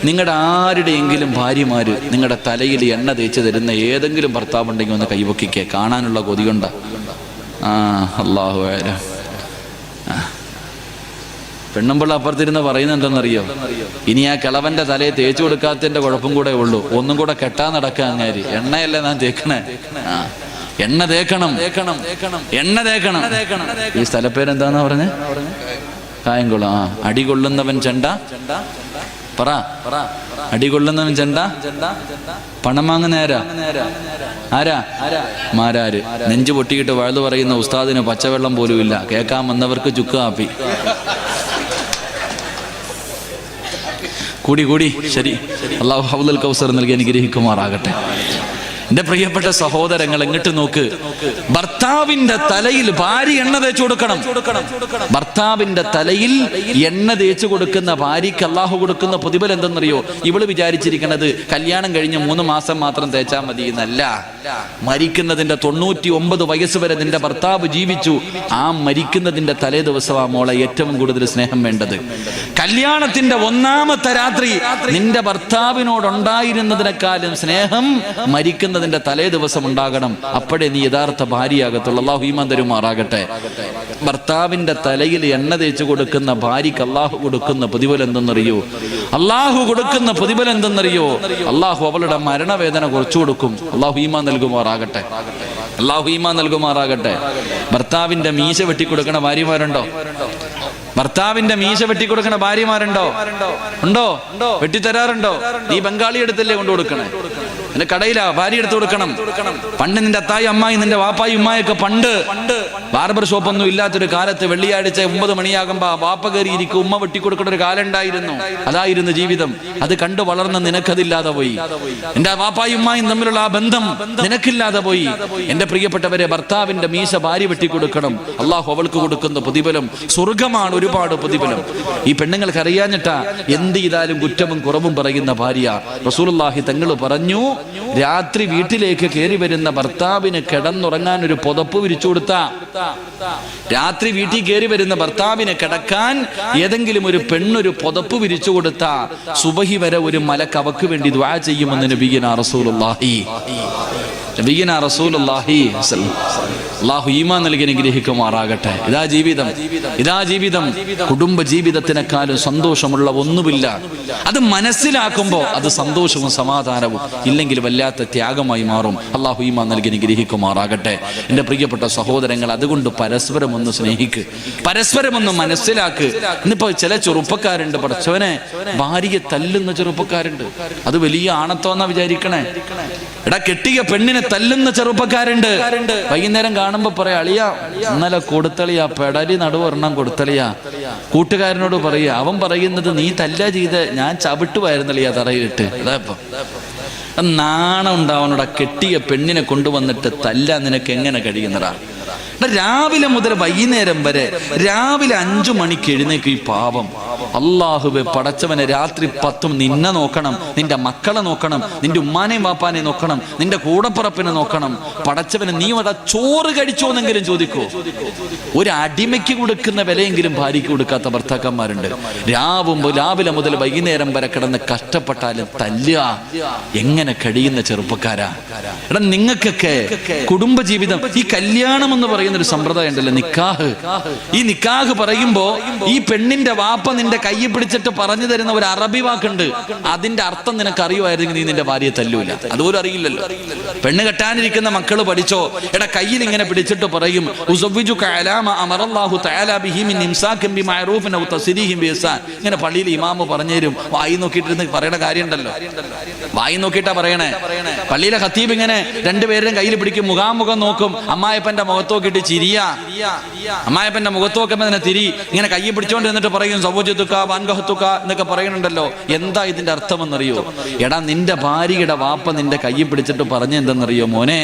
നിങ്ങളുടെ ആരുടെയെങ്കിലും ഭാര്യമാര് നിങ്ങളുടെ തലയിൽ എണ്ണ തേച്ച് തരുന്ന ഏതെങ്കിലും ഭർത്താവ് ഉണ്ടെങ്കിൽ ഒന്ന് കൈവക്കിക്കെ, കാണാനുള്ള കൊതിയുണ്ട. അല്ലാഹു അഅലം. പെണ്ണുമ്പിള്ള അപ്പുറത്തിരുന്ന് പറയുന്നത് എന്തെന്നറിയോ? ഇനി ആ കിളവന്റെ തലയെ തേച്ചു കൊടുക്കാത്തതിന്റെ കുഴപ്പം കൂടെ ഉള്ളൂ, ഒന്നും കൂടെ കെട്ടാൻ നടക്കുക. അങ്ങാരി എണ്ണയല്ലേ ഞാൻ തേക്കണേ? എണ്ണ തേക്കണം, എണ്ണ തേക്കണം. ഈ സ്ഥലപ്പേരെന്താന്നാ പറഞ്ഞേ? കായംകുളം. അടികൊള്ളുന്നവൻ ചെണ്ട, പറ, അടികൊള്ളുന്നവൻ ചെണ്ട, പണം വാങ്ങുന്ന ആരാ? മാരാര്. നെഞ്ചു പൊട്ടിയിട്ട് വഴുതു പറയുന്ന ഉസ്താദിന് പച്ചവെള്ളം പോലും ഇല്ല, കേൾക്കാൻ വന്നവർക്ക് ചുക്ക് കാപ്പി. കൂടി ശരി. അല്ലാഹു ഹൗദുൽ കൗസർ നൽകി അനുഗ്രഹിക്കുമാറാകട്ടെ. എന്റെ പ്രിയപ്പെട്ട സഹോദരങ്ങൾ, എങ്ങോട്ട് നോക്ക്. ഭർത്താവിന്റെ തലയിൽ ഭാര്യ എണ്ണ തേച്ചു കൊടുക്കണം. ഭർത്താവിന്റെ തലയിൽ എണ്ണ തേച്ചു കൊടുക്കുന്ന ഭാര്യയ്ക്ക് അല്ലാഹു കൊടുക്കുന്ന പ്രതിഫലം എന്തെന്നറിയോ? ഇവള് വിചാരിച്ചിരിക്കണത് കല്യാണം കഴിഞ്ഞ് 3 മാസം മാത്രം തേച്ചാൽ മതി എന്നല്ല. മരിക്കുന്നതിന്റെ 99 വയസ്സ് വരെ നിന്റെ ഭർത്താവ് ജീവിച്ചു. ആ മരിക്കുന്നതിന്റെ തലേ ദിവസമാ മോളെ ഏറ്റവും കൂടുതൽ സ്നേഹം വേണ്ടത്. കല്യാണത്തിന്റെ 1ാമത്തെ രാത്രി നിന്റെ ഭർത്താവിനോടുണ്ടായിരുന്നതിനേക്കാളും സ്നേഹം മരിക്കുന്നതിന്റെ തലേ ദിവസം ഉണ്ടാകണം. അപ്പോഴേ നീ യഥാർത്ഥ ഭാര്യയാകത്തുള്ളൂ. അല്ലാഹു ഈമാൻ തരുമാറാകട്ടെ. ഭർത്താവിന്റെ തലയിൽ എണ്ണ തേച്ചു കൊടുക്കുന്ന ഭാര്യക്ക് അല്ലാഹു കൊടുക്കുന്ന പ്രതിഫലം എന്തെന്നറിയോ? അല്ലാഹു കൊടുക്കുന്ന പ്രതിഫലം എന്തെന്നറിയോ? അല്ലാഹു അവളുടെ മരണവേദന കുറച്ചു കൊടുക്കും. അല്ലാഹു ഈമാൻ നൽകുമാറാകട്ടെ, അല്ലാഹു ഈമാൻ നൽകുമാറാകട്ടെ. ഭർത്താവിന്റെ മീശ വെട്ടിക്കൊടുക്കണ ഭാര്യമാരുണ്ടോ? ഭർത്താവിന്റെ മീശ വെട്ടിക്കൊടുക്കണ ഭാര്യമാരുണ്ടോ? ഉണ്ടോ? വെട്ടിത്തരാറുണ്ടോ? നീ ബംഗാളി എടുത്തല്ലേ കൊണ്ടു കൊടുക്കണേ? നിന്റെ കടയിലാ ഭാര്യ എടുത്തു കൊടുക്കണം. പണ്ട് നിന്റെ അത്തായി അമ്മായി, നിന്റെ വാപ്പായി ഉമ്മായൊക്കെ പണ്ട് ബാർബർ ഷോപ്പൊന്നും ഇല്ലാത്തൊരു കാലത്ത് വെള്ളിയാഴ്ച 9 മണിയാകുമ്പോ വാപ്പ കയറിയിരിക്കും, ഉമ്മ വെട്ടിക്കൊടുക്കുന്ന ഒരു കാലം ഉണ്ടായിരുന്നു. അതായിരുന്നു ജീവിതം. അത് കണ്ടു വളർന്ന നിനക്കതില്ലാതെ പോയി. എന്റെ വാപ്പായി ഉമ്മായും തമ്മിലുള്ള ആ ബന്ധം നിനക്കില്ലാതെ പോയി. എന്റെ പ്രിയപ്പെട്ടവരെ, ഭർത്താവിന്റെ മീശ ഭാര്യ വെട്ടിക്കൊടുക്കണം. അല്ലാഹു അവൾക്ക് കൊടുക്കുന്ന പ്രതിഫലം സ്വർഗമാണ്, ഒരുപാട് പ്രതിഫലം. ഈ പെണ്ണുങ്ങൾക്ക് അറിയാഞ്ഞിട്ടാ എന്ത് ചെയ്താലും കുറ്റവും കുറവും പറയുന്ന ഭാര്യ. റസൂലുള്ളാഹി തങ്ങൾ പറഞ്ഞു, രാത്രി വീട്ടിലേക്ക് കയറി വരുന്ന ഭർത്താവിന് കിടന്നുറങ്ങാൻ ഒരു പുതപ്പ് വിരിച്ചു കൊടുത്ത, രാത്രി വീട്ടിൽ കയറി വരുന്ന ഭർത്താവിന് കിടക്കാൻ ഏതെങ്കിലും ഒരു പെണ്ണൊരു പുതപ്പ് വിരിച്ചു കൊടുത്ത സുബഹി വരെ ഒരു മലക്ക് അവക്ക് വേണ്ടി ദുആ ചെയ്യുമെന്ന് നബിയുനാ റസൂലുള്ളാഹി. അല്ലാഹു ഈമാൻ നൽകി അനുഗ്രഹിക്കുമാറാകട്ടെ. ഇതാ ജീവിതം, ഇതാ ജീവിതം. കുടുംബ ജീവിതത്തിനേക്കാളും സന്തോഷമുള്ള ഒന്നുമില്ല. അത് മനസ്സിലാക്കുമ്പോൾ അത് സന്തോഷവും സമാധാനവും, ഇല്ലെങ്കിൽ വല്ലാത്ത ത്യാഗമായി മാറും. അല്ലാഹു ഈമാൻ നൽകി അനുഗ്രഹിക്കുമാറാകട്ടെ. എൻ്റെ പ്രിയപ്പെട്ട സഹോദരങ്ങൾ, അതുകൊണ്ട് പരസ്പരം ഒന്ന് സ്നേഹിക്ക്, പരസ്പരം ഒന്ന് മനസ്സിലാക്ക്. ഇന്നിപ്പോ ചില ചെറുപ്പക്കാരുണ്ട്, പഠിച്ചവനെ ഭാര്യയെ തല്ലുന്ന ചെറുപ്പക്കാരുണ്ട്. അത് വലിയ ആണത്തോന്നാ വിചാരിക്കണേ. എടാ, കെട്ടിയ പെണ്ണിനെ തല്ലുന്ന ചെറുപ്പക്കാരുണ്ട്. വൈകുന്നേരം കാണുമ്പോ പറയാ, അളിയാ ഇന്നലെ കൊടുത്തളിയാ, പെടലി നടുവൊരെണ്ണം കൊടുത്തളിയാ. കൂട്ടുകാരനോട് പറയുക, അവൻ പറയുന്നത് നീ തല്ല ചെയ്ത് ഞാൻ ചവിട്ടുമായിരുന്നളിയാ തറയിട്ട്. അതാ നാണം ഉണ്ടാവണോടാ. കെട്ടിയ പെണ്ണിനെ കൊണ്ടുവന്നിട്ട് തല്ല നിനക്ക് എങ്ങനെ കഴിയുന്നടാ? രാവിലെ മുതൽ വൈകുന്നേരം വരെ രാവിലെ 5 മണിക്ക് എഴുന്നേക്ക് ഈ പാവം. അല്ലാഹുവേ പടച്ചവനെ, രാത്രി 10 നിന്നെ നോക്കണം, നിന്റെ മക്കളെ നോക്കണം, നിന്റെ ഉമ്മാനെയും വാപ്പാനെയും നോക്കണം, നിന്റെ കൂടപ്പുറപ്പിനെ നോക്കണം. പടച്ചവനെ, നീ ഇവിടെ ചോറ് കഴിച്ചോന്നെങ്കിലും ചോദിക്കോ? ഒരു അടിമയ്ക്ക് കൊടുക്കുന്ന വിലയെങ്കിലും ഭാര്യയ്ക്ക് കൊടുക്കാത്ത ഭർത്താക്കന്മാരുണ്ട്. രാവിലെ മുതൽ വൈകുന്നേരം വരെ കിടന്ന് കഷ്ടപ്പെട്ടാലും തല്ലുക. എങ്ങനെ കഴിയുന്ന ചെറുപ്പക്കാരാ? എടാ, നിങ്ങൾക്കൊക്കെ കുടുംബജീവിതം, ഈ കല്യാണം എന്ന് പറയുന്ന ഒരു സമ്പ്രദായം ഉണ്ടല്ലോ, നിക്കാഹ്. ഈ നിക്കാഹ് പറയുമ്പോ ഈ പെണ്ണിന്റെ വാപ്പ നിന്റെ കൈ പിടിച്ചിട്ട് പറഞ്ഞു തരുന്ന ഒരു അറബി വാക്കുണ്ട്. അതിന്റെ അർത്ഥം നിനക്ക് അറിയുമായിരുന്നെങ്കിൽ നീ നിന്റെ ഭാര്യയെ തല്ലൂല. അതുപോലും അറിയില്ലല്ലോ. പെണ്ണ് കെട്ടാനിരിക്കുന്ന മക്കള് പഠിച്ചോ. എടാ, കയ്യിൽ ഇങ്ങനെ പിടിച്ചിട്ട് പറയും, ഇങ്ങനെ പള്ളിയിൽ ഇമാമ് പറഞ്ഞുതരും. വായി നോക്കിയിട്ടിരുന്ന് പറയണ കാര്യമുണ്ടല്ലോ, വായി നോക്കിയിട്ടാ പറയണേ. പള്ളിയിലെ ഖത്തീബ് ഇങ്ങനെ രണ്ടുപേരും കയ്യിൽ പിടിക്കും, മുഖാമുഖം നോക്കും. അമ്മായപ്പന്റെ മുഖത്ത് നോക്കിയിട്ട് ചിരിയ, അമ്മായപ്പന്റെ മുഖത്ത് നോക്കുമ്പോ തന്നെ തിരി ഇങ്ങനെ കയ്യിൽ പിടിച്ചോണ്ട് എന്നിട്ട് പറയും സൗജത്തുക്ക വാൻഗഹത്തുക്ക എന്നൊക്കെ പറയുന്നുണ്ടല്ലോ. എന്താ ഇതിന്റെ അർത്ഥമെന്നറിയോ? എടാ, നിന്റെ ഭാര്യയുടെ വാപ്പ നിന്റെ കയ്യിൽ പിടിച്ചിട്ട് പറഞ്ഞു എന്തെന്നറിയോ? മോനെ,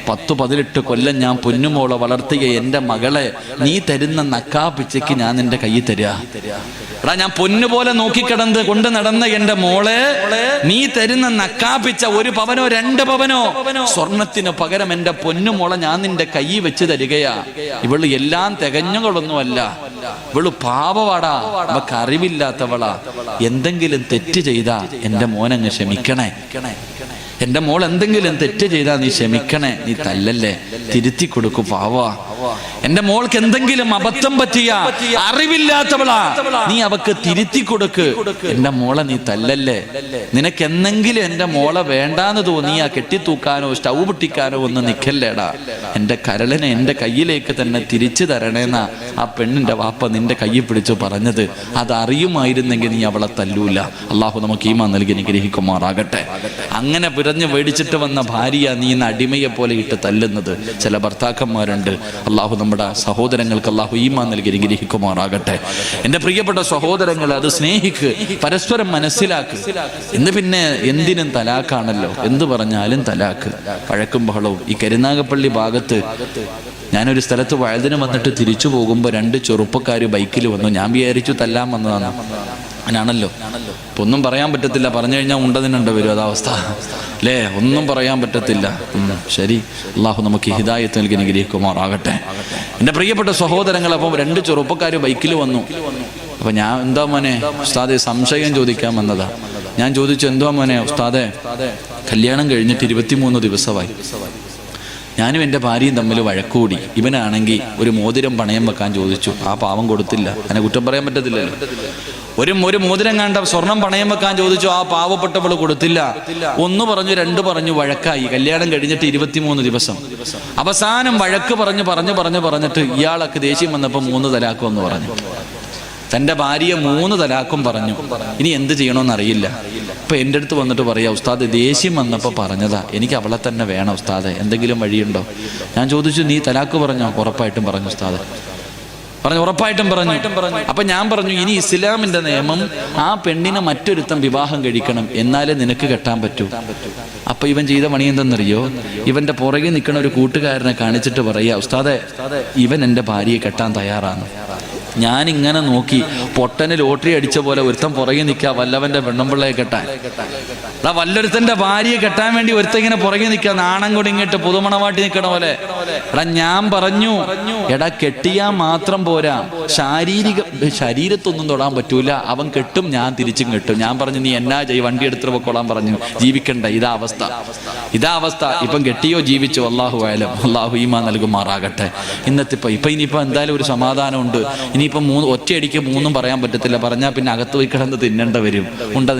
10-18 കൊല്ലം ഞാൻ പൊന്നുമോളെ വളർത്തിയ എന്റെ മകളെ നീ തരുന്ന നക്കാ പിച്ചയ്ക്ക് ഞാൻ നിന്റെ കയ്യിൽ തരിക. എടാ, ഞാൻ പൊന്നുപോലെ നോക്കിക്കിടന്ന് കൊണ്ട് നടന്ന എന്റെ മോളെ നീ തരുന്ന നക്കാപ്പിച്ച 1 പവനോ 2 പവനോ സ്വർണത്തിന് പകരം എന്റെ പൊന്നുമോളെ ഞാൻ നിന്റെ കൈ വെച്ച് തരികയാ. ഇവള് എല്ലാം തികഞ്ഞുകളൊന്നുമല്ല, ഇവള് പാവവാടാ, അവക്ക് അറിവില്ലാത്തവളാ. എന്തെങ്കിലും തെറ്റ് ചെയ്താ എന്റെ മോനങ്ങ് ക്ഷമിക്കണേ. എന്റെ മോൾ എന്തെങ്കിലും തെറ്റ് ചെയ്താ നീ ക്ഷമിക്കണേ, നീ തല്ലല്ലേ, തിരുത്തി കൊടുക്കും പാവാ. എന്റെ മോൾക്ക് എന്തെങ്കിലും അബദ്ധം പറ്റിയ അറിവില്ലാത്തവളാ, നീ അവക്ക് തിരുത്തി കൊടുക്ക്. എന്റെ മോളെ നീ തല്ലല്ലേ. നിനക്ക് എന്തെങ്കിലും എന്റെ മോളെ വേണ്ടാന്ന് തോന്നിയാ കെട്ടിത്തൂക്കാനോ സ്റ്റൗ പൊട്ടിക്കാനോ ഒന്നും നിക്കല്ലേടാ. എന്റെ കരളിനെ എന്റെ കയ്യിലേക്ക് തന്നെ തിരിച്ചു തരണേന്നാ ആ പെണ്ണിന്റെ വാപ്പ നിന്റെ കയ്യിൽ പിടിച്ചു പറഞ്ഞത്. അതറിയുമായിരുന്നെങ്കിൽ നീ അവളെ തല്ലൂല. അള്ളാഹു നമുക്ക് ഈമാൻ നൽകി അനുഗ്രഹിക്കുമാറാകട്ടെ. അങ്ങനെ പിറഞ്ഞു മേടിച്ചിട്ട് വന്ന ഭാര്യ നീ ഇന്ന് അടിമയെ പോലെ ഇട്ട് തല്ലുന്നത് ചില ഭർത്താക്കന്മാരുണ്ട്. അള്ളാഹു നമ്മുടെ സഹോദരങ്ങൾക്ക് അള്ളാഹു ഈമാൻ നൽകി അനുഗ്രഹിക്കുമാറാകട്ടെ. എന്റെ പ്രിയപ്പെട്ട സഹോദരങ്ങൾ, അത് സ്നേഹിക്ക്, പരസ്പരം മനസ്സിലാക്ക്. ഇന്ന് പിന്നെ എന്തിനും തലാക്കാണല്ലോ, എന്ത് പറഞ്ഞാലും തലാക്ക്, പഴക്കും ബഹളവും. ഈ കരുനാഗപ്പള്ളി ഭാഗത്ത് ഞാനൊരു സ്ഥലത്ത് വഴുതിന് വന്നിട്ട് തിരിച്ചു പോകുമ്പോൾ 2 ചെറുപ്പക്കാര് ബൈക്കിൽ വന്നു. ഞാൻ വിചാരിച്ചു തല്ലാൻ വന്നതാണ്. അങ്ങനാണല്ലോ. ഇപ്പൊ ഒന്നും പറയാൻ പറ്റത്തില്ല, പറഞ്ഞു കഴിഞ്ഞാൽ ഉണ്ടതിനുണ്ട് വരും. അതാവസ്ഥ അല്ലേ, ഒന്നും പറയാൻ പറ്റത്തില്ല. ശരി, അള്ളാഹു നമുക്ക് ഹിദായത്ത് നൽകി അനുഗ്രഹിക്കുമാറാകട്ടെ. എൻ്റെ പ്രിയപ്പെട്ട സഹോദരങ്ങൾ, അപ്പം 2 ചെറുപ്പക്കാര് ബൈക്കിൽ വന്നു. അപ്പൊ ഞാൻ, എന്താ മോനെ ഉസ്താദെ, സംശയം ചോദിക്കാൻ വന്നതാ. ഞാൻ ചോദിച്ചു, എന്തുവാ മോനെ ഉസ്താദെ, കല്യാണം കഴിഞ്ഞിട്ട് 23 ദിവസമായി. ഞാനും എൻ്റെ ഭാര്യയും തമ്മിൽ വഴക്കൂടി. ഇവനാണെങ്കിൽ ഒരു മോതിരം പണയം വെക്കാൻ ചോദിച്ചു. ആ പാവം കൊടുത്തില്ല. അതിനെ കുറ്റം പറയാൻ പറ്റത്തില്ലല്ലോ. ഒരു മോതിരം കണ്ട സ്വർണം പണയം വെക്കാൻ ചോദിച്ചു. ആ പാവപ്പെട്ടവള് കൊടുത്തില്ല. 1 പറഞ്ഞു 2 പറഞ്ഞു, വഴക്കായി. കല്യാണം കഴിഞ്ഞിട്ട് 23 ദിവസം. അവസാനം വഴക്ക് പറഞ്ഞിട്ട് ഇയാളൊക്കെ ദേഷ്യം വന്നപ്പോൾ 3 തലാക്കും എന്ന് പറഞ്ഞു. തൻ്റെ ഭാര്യയെ 3 തലാക്കും പറഞ്ഞു. ഇനി എന്ത് ചെയ്യണമെന്നറിയില്ല. അപ്പൊ എൻ്റെ അടുത്ത് വന്നിട്ട് പറയാ, ഉസ്താദ് ദേഷ്യം വന്നപ്പോൾ പറഞ്ഞതാ, എനിക്ക് അവളെ തന്നെ വേണം ഉസ്താദ്, എന്തെങ്കിലും വഴിയുണ്ടോ? ഞാൻ ചോദിച്ചു, നീ തലാക്ക് പറഞ്ഞോ? ഉറപ്പായിട്ടും പറഞ്ഞു ഉസ്താദ്. ഉറപ്പായിട്ടും പറഞ്ഞു. അപ്പൊ ഞാൻ പറഞ്ഞു, ഇനി ഇസ്ലാമിന്റെ നിയമം ആ പെണ്ണിനെ മറ്റൊരുത്തം വിവാഹം കഴിക്കണം, എന്നാലേ നിനക്ക് കെട്ടാൻ പറ്റൂ. അപ്പൊ ഇവൻ ചെയ്ത പണി എന്തെന്നറിയോ? ഇവന്റെ പുറകെ നിൽക്കുന്ന ഒരു കൂട്ടുകാരനെ കാണിച്ചിട്ട് പറയാ, ഉസ്താദെ, ഇവൻ എൻ്റെ ഭാര്യയെ കെട്ടാൻ തയ്യാറാണ്. ഞാനിങ്ങനെ നോക്കി, പൊട്ടന് ലോട്ടറി അടിച്ച പോലെ ഒരുത്തൻ പുറകെ നിൽക്കുക വല്ലവന്റെ പെണ്ണുമ്പിള്ളയെ കെട്ടാൻ. വല്ലൊരുത്തന്റെ ഭാര്യയെ കെട്ടാൻ വേണ്ടി ഒരുത്തൻ ഇങ്ങനെ പുറകെ നിൽക്കുക, നാണം കൊടിങ്ങിട്ട് പുതുമണവാട്ടി നിൽക്കണ പോലെ. ഞാൻ പറഞ്ഞു, എടാ, കെട്ടിയാ മാത്രം പോരാ, ശരീരത്തൊന്നും തൊടാൻ പറ്റൂല. അവൻ കെട്ടും, ഞാൻ തിരിച്ചും കെട്ടും. ഞാൻ പറഞ്ഞു, നീ എന്നാ വണ്ടി എടുത്തിട്ട് പൊക്കോളാൻ പറഞ്ഞു. ജീവിക്കണ്ട, ഇതാ അവസ്ഥ. ഇപ്പം കെട്ടിയോ ജീവിച്ചോ, അള്ളാഹു ആയാലും. അള്ളാഹു ഈമാൻ നൽകുമാറാകട്ടെ. ഇപ്പൊ ഇനിയിപ്പോ എന്തായാലും ഒരു സമാധാനമുണ്ട്. ഇനിയിപ്പം ഒറ്റയടിക്ക് 3 പറയാൻ പറ്റത്തില്ല. പറഞ്ഞാൽ പിന്നെ അകത്ത് പോയി കിടന്ന് തിന്നേണ്ട വരും.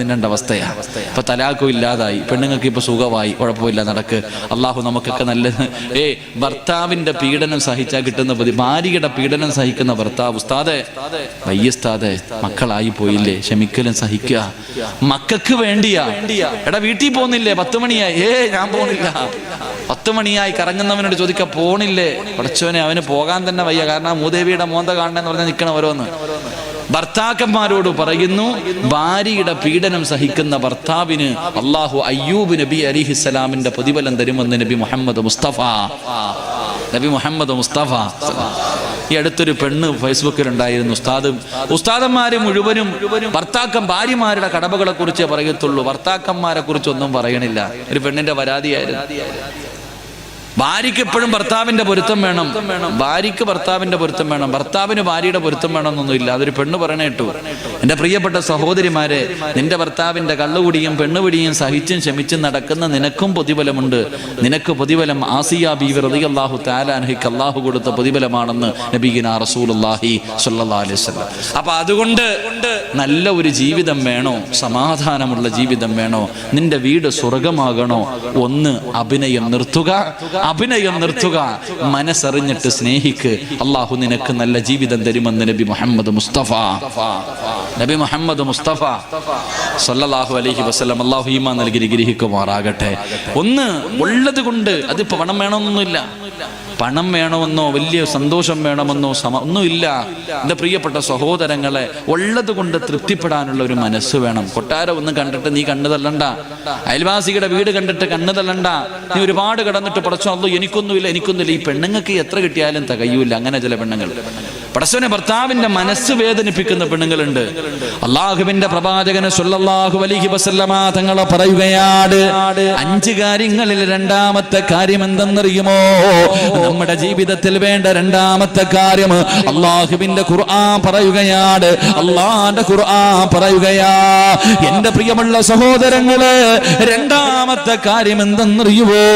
തിന്നേണ്ട അവസ്ഥയാ. ഇപ്പൊ തലാഖും ഇല്ലാതായി, പെണ്ണുങ്ങൾക്ക് ഇപ്പൊ സുഖമായി, കുഴപ്പമില്ല, നടക്ക്. അള്ളാഹു നമുക്കൊക്കെ നല്ലത്. ഭർത്താവിന്റെ പീഡനം സഹിച്ചാൽ കിട്ടുന്ന ഭാര്യയുടെ പീഡനം സഹിക്കുന്ന ഭർത്താവ്, ഉസ്താദെ വയ്യസ്താദെ, മക്കളായി പോയില്ലേ, ക്ഷമിക്കലും സഹിക്കുക. മക്കൾക്ക് വേണ്ടിയാ. എടാ, വീട്ടിൽ പോകുന്നില്ലേ? 10 മണിയായി. ഞാൻ പോണില്ല. 10 മണിയായി. കറങ്ങുന്നവനോട് ചോദിക്കുക, പോണില്ലേ? പടച്ചോനെ, അവന് പോകാൻ തന്നെ വയ്യ. കാരണം മൂദേവിയുടെ മോന്ത കാണണമെന്ന് പറഞ്ഞാൽ നിൽക്കണം ഓരോന്ന്. ഭർത്താക്കന്മാരോട് പറയുന്നു, ഭാര്യയുടെ പീഡനം സഹിക്കുന്ന ഭർത്താവിന് അള്ളാഹു അയ്യൂബ് നബി അലിഹിസ്സലാമിന്റെ പ്രതിഫലം തരുമെന്ന് നബി മുഹമ്മദ് മുസ്തഫ. ഈ അടുത്തൊരു പെണ്ണ് ഫേസ്ബുക്കിലുണ്ടായിരുന്നു. ഉസ്താദന്മാര് മുഴുവനും ഭാര്യമാരുടെ കടമകളെ കുറിച്ചേ പറയത്തുള്ളൂ, ഭർത്താക്കന്മാരെ കുറിച്ചൊന്നും പറയണില്ല. ഒരു പെണ്ണിന്റെ പരാതിയായിരുന്നു. ഭാര്യയ്ക്ക് എപ്പോഴും ഭർത്താവിന്റെ പൊരുത്തം വേണം, ഭാര്യയ്ക്ക് ഭർത്താവിന്റെ പൊരുത്തം വേണം, ഭർത്താവിന് ഭാര്യയുടെ പൊരുത്തം വേണമെന്നൊന്നുമില്ല. അതൊരു പെണ്ണ് പറയണേട്ടു. എന്റെ പ്രിയപ്പെട്ട സഹോദരിമാരെ, നിന്റെ ഭർത്താവിന്റെ കള്ളുകുടിയും പെണ്ണുപിടിയും സഹിച്ചും ക്ഷമിച്ചും നടക്കുന്ന നിനക്കും പ്രതിഫലമുണ്ട്. നിനക്ക് പ്രതിഫലം ആസിയ ബീവി റളിയല്ലാഹു തആല അൻഹയ്ക്ക് അല്ലാഹു കൊടുത്ത പ്രതിഫലമാണെന്ന് നബിയിനാ റസൂലുള്ളാഹി സ്വല്ലല്ലാഹു അലൈഹി വസല്ലം. അപ്പൊ അതുകൊണ്ട് നല്ല ഒരു ജീവിതം വേണോ, സമാധാനമുള്ള ജീവിതം വേണോ, നിന്റെ വീട് സ്വർഗമാകണോ, ഒന്ന് അഭിനയം നിർത്തുക, മനസ്സറിഞ്ഞിട്ട് സ്നേഹിക്ക്. അള്ളാഹു നിനക്ക് നല്ല ജീവിതം തരുമെന്ന് നബി മുഹമ്മദ് മുസ്തഫ സല്ലല്ലാഹു അലൈഹി വസല്ലം. അള്ളാഹു ഈമാൻ നൽകി ഗ്രഹിക്കുമാറാകട്ടെ. ഒന്ന് ഉള്ളത് കൊണ്ട്, അതിപ്പോ പണം വേണമെന്നൊന്നുമില്ല, പണം വേണമെന്നോ വലിയ സന്തോഷം വേണമെന്നോ ഒന്നുമില്ല. എൻ്റെ പ്രിയപ്പെട്ട സഹോദരങ്ങളെ, ഉള്ളത് കൊണ്ട് തൃപ്തിപ്പെടാനുള്ള ഒരു മനസ്സ് വേണം. കൊട്ടാരം ഒന്ന് കണ്ടിട്ട് നീ കണ്ണു തള്ളണ്ട, അയൽവാസിയുടെ വീട് കണ്ടിട്ട് കണ്ണു തള്ളണ്ട. നീ ഒരുപാട് കടന്നിട്ട് പടച്ചോ അല്ലോ എനിക്കൊന്നുമില്ല. ഈ പെണ്ണുങ്ങൾക്ക് എത്ര കിട്ടിയാലും തികയൂല. അങ്ങനെ ചില പെണ്ണുങ്ങൾ പടച്ചോനെ ഭർത്താവിന്റെ മനസ്സ് വേദനിപ്പിക്കുന്ന പെണ്ണുങ്ങളുണ്ട്. അള്ളാഹുവിന്റെ പ്രവാചകന് സ്വല്ലല്ലാഹു അലൈഹി വസല്ലമ തങ്ങൾ പറയുകയാണ്, 5 കാര്യങ്ങളിൽ രണ്ടാമത്തെ കാര്യം എന്തെന്നറിയുമോ? നമ്മുടെ ജീവിതത്തിൽ വേണ്ട രണ്ടാമത്തെ കാര്യം അള്ളാഹുവിന്റെ ഖുർആൻ പറയുകയാണ്. അള്ളാന്റെ ഖുർആൻ പറയുകയാ, എന്റെ പ്രിയമുള്ള സഹോദരങ്ങളെ, രണ്ടാമത്തെ കാര്യം എന്തെന്നറിയുവോ?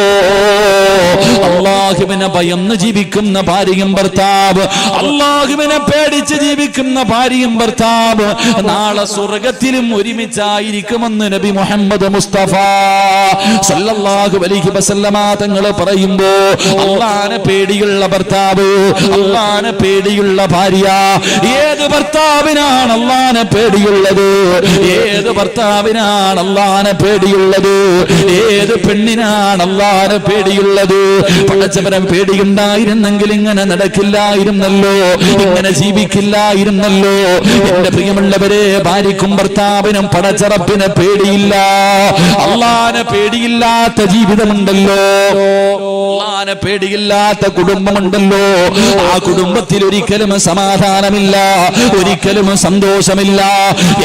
അള്ളാഹുവിനെ ഭയന്ന് ജീവിക്കുന്ന ഭാര്യയും ഭർത്താവ്, അള്ളാഹുവിനെ പേടിച്ച് ജീവിക്കുന്ന ഭാര്യയും ഭർത്താവ് നാളെ സ്വർഗത്തിലും ഒരുമിച്ചായിരിക്കുമെന്ന് നബി മുഹമ്മദ് മുസ്തഫ സല്ലല്ലാഹു അലൈഹി വസല്ലമ തങ്ങൾ പറയുമ്പോ, അള്ളാനെ പേടിയുള്ള ഭർത്താവ്, അള്ളാനെ പേടിയുള്ള ഭാര്യ. ഏത് ഭർത്താവിനാണ് അള്ളാനെ പേടിയുള്ളത്? ഏത് ഭർത്താവിനാണ് അള്ളാനെ പേടിയുള്ളത്? ഏത് പെണ്ണിനാണ് അള്ളാനെ പേടിയുള്ളത്? പടച്ചവനെ പേടിയുണ്ടായിരുന്നെങ്കിൽ ഇങ്ങനെ നടക്കില്ലായിരുന്നല്ലോ, ഇങ്ങനെ ജീവിക്കില്ലായിരുന്നല്ലോ. എന്റെ പ്രിയമുള്ളവരെ, ഭാര്യക്കും ഭർത്താവിനും പടച്ചറപ്പിനെ പേടിയില്ല. അള്ളാനെ പേടിയില്ലാത്ത ജീവിതമുണ്ടല്ലോ, അള്ളാനെ പേടിയില്ലാത്ത കുടുംബമുണ്ടല്ലോ. ആ കുടുംബത്തിൽ ഒരിക്കലും സമാധാനമില്ല, ഒരിക്കലും സന്തോഷമില്ല.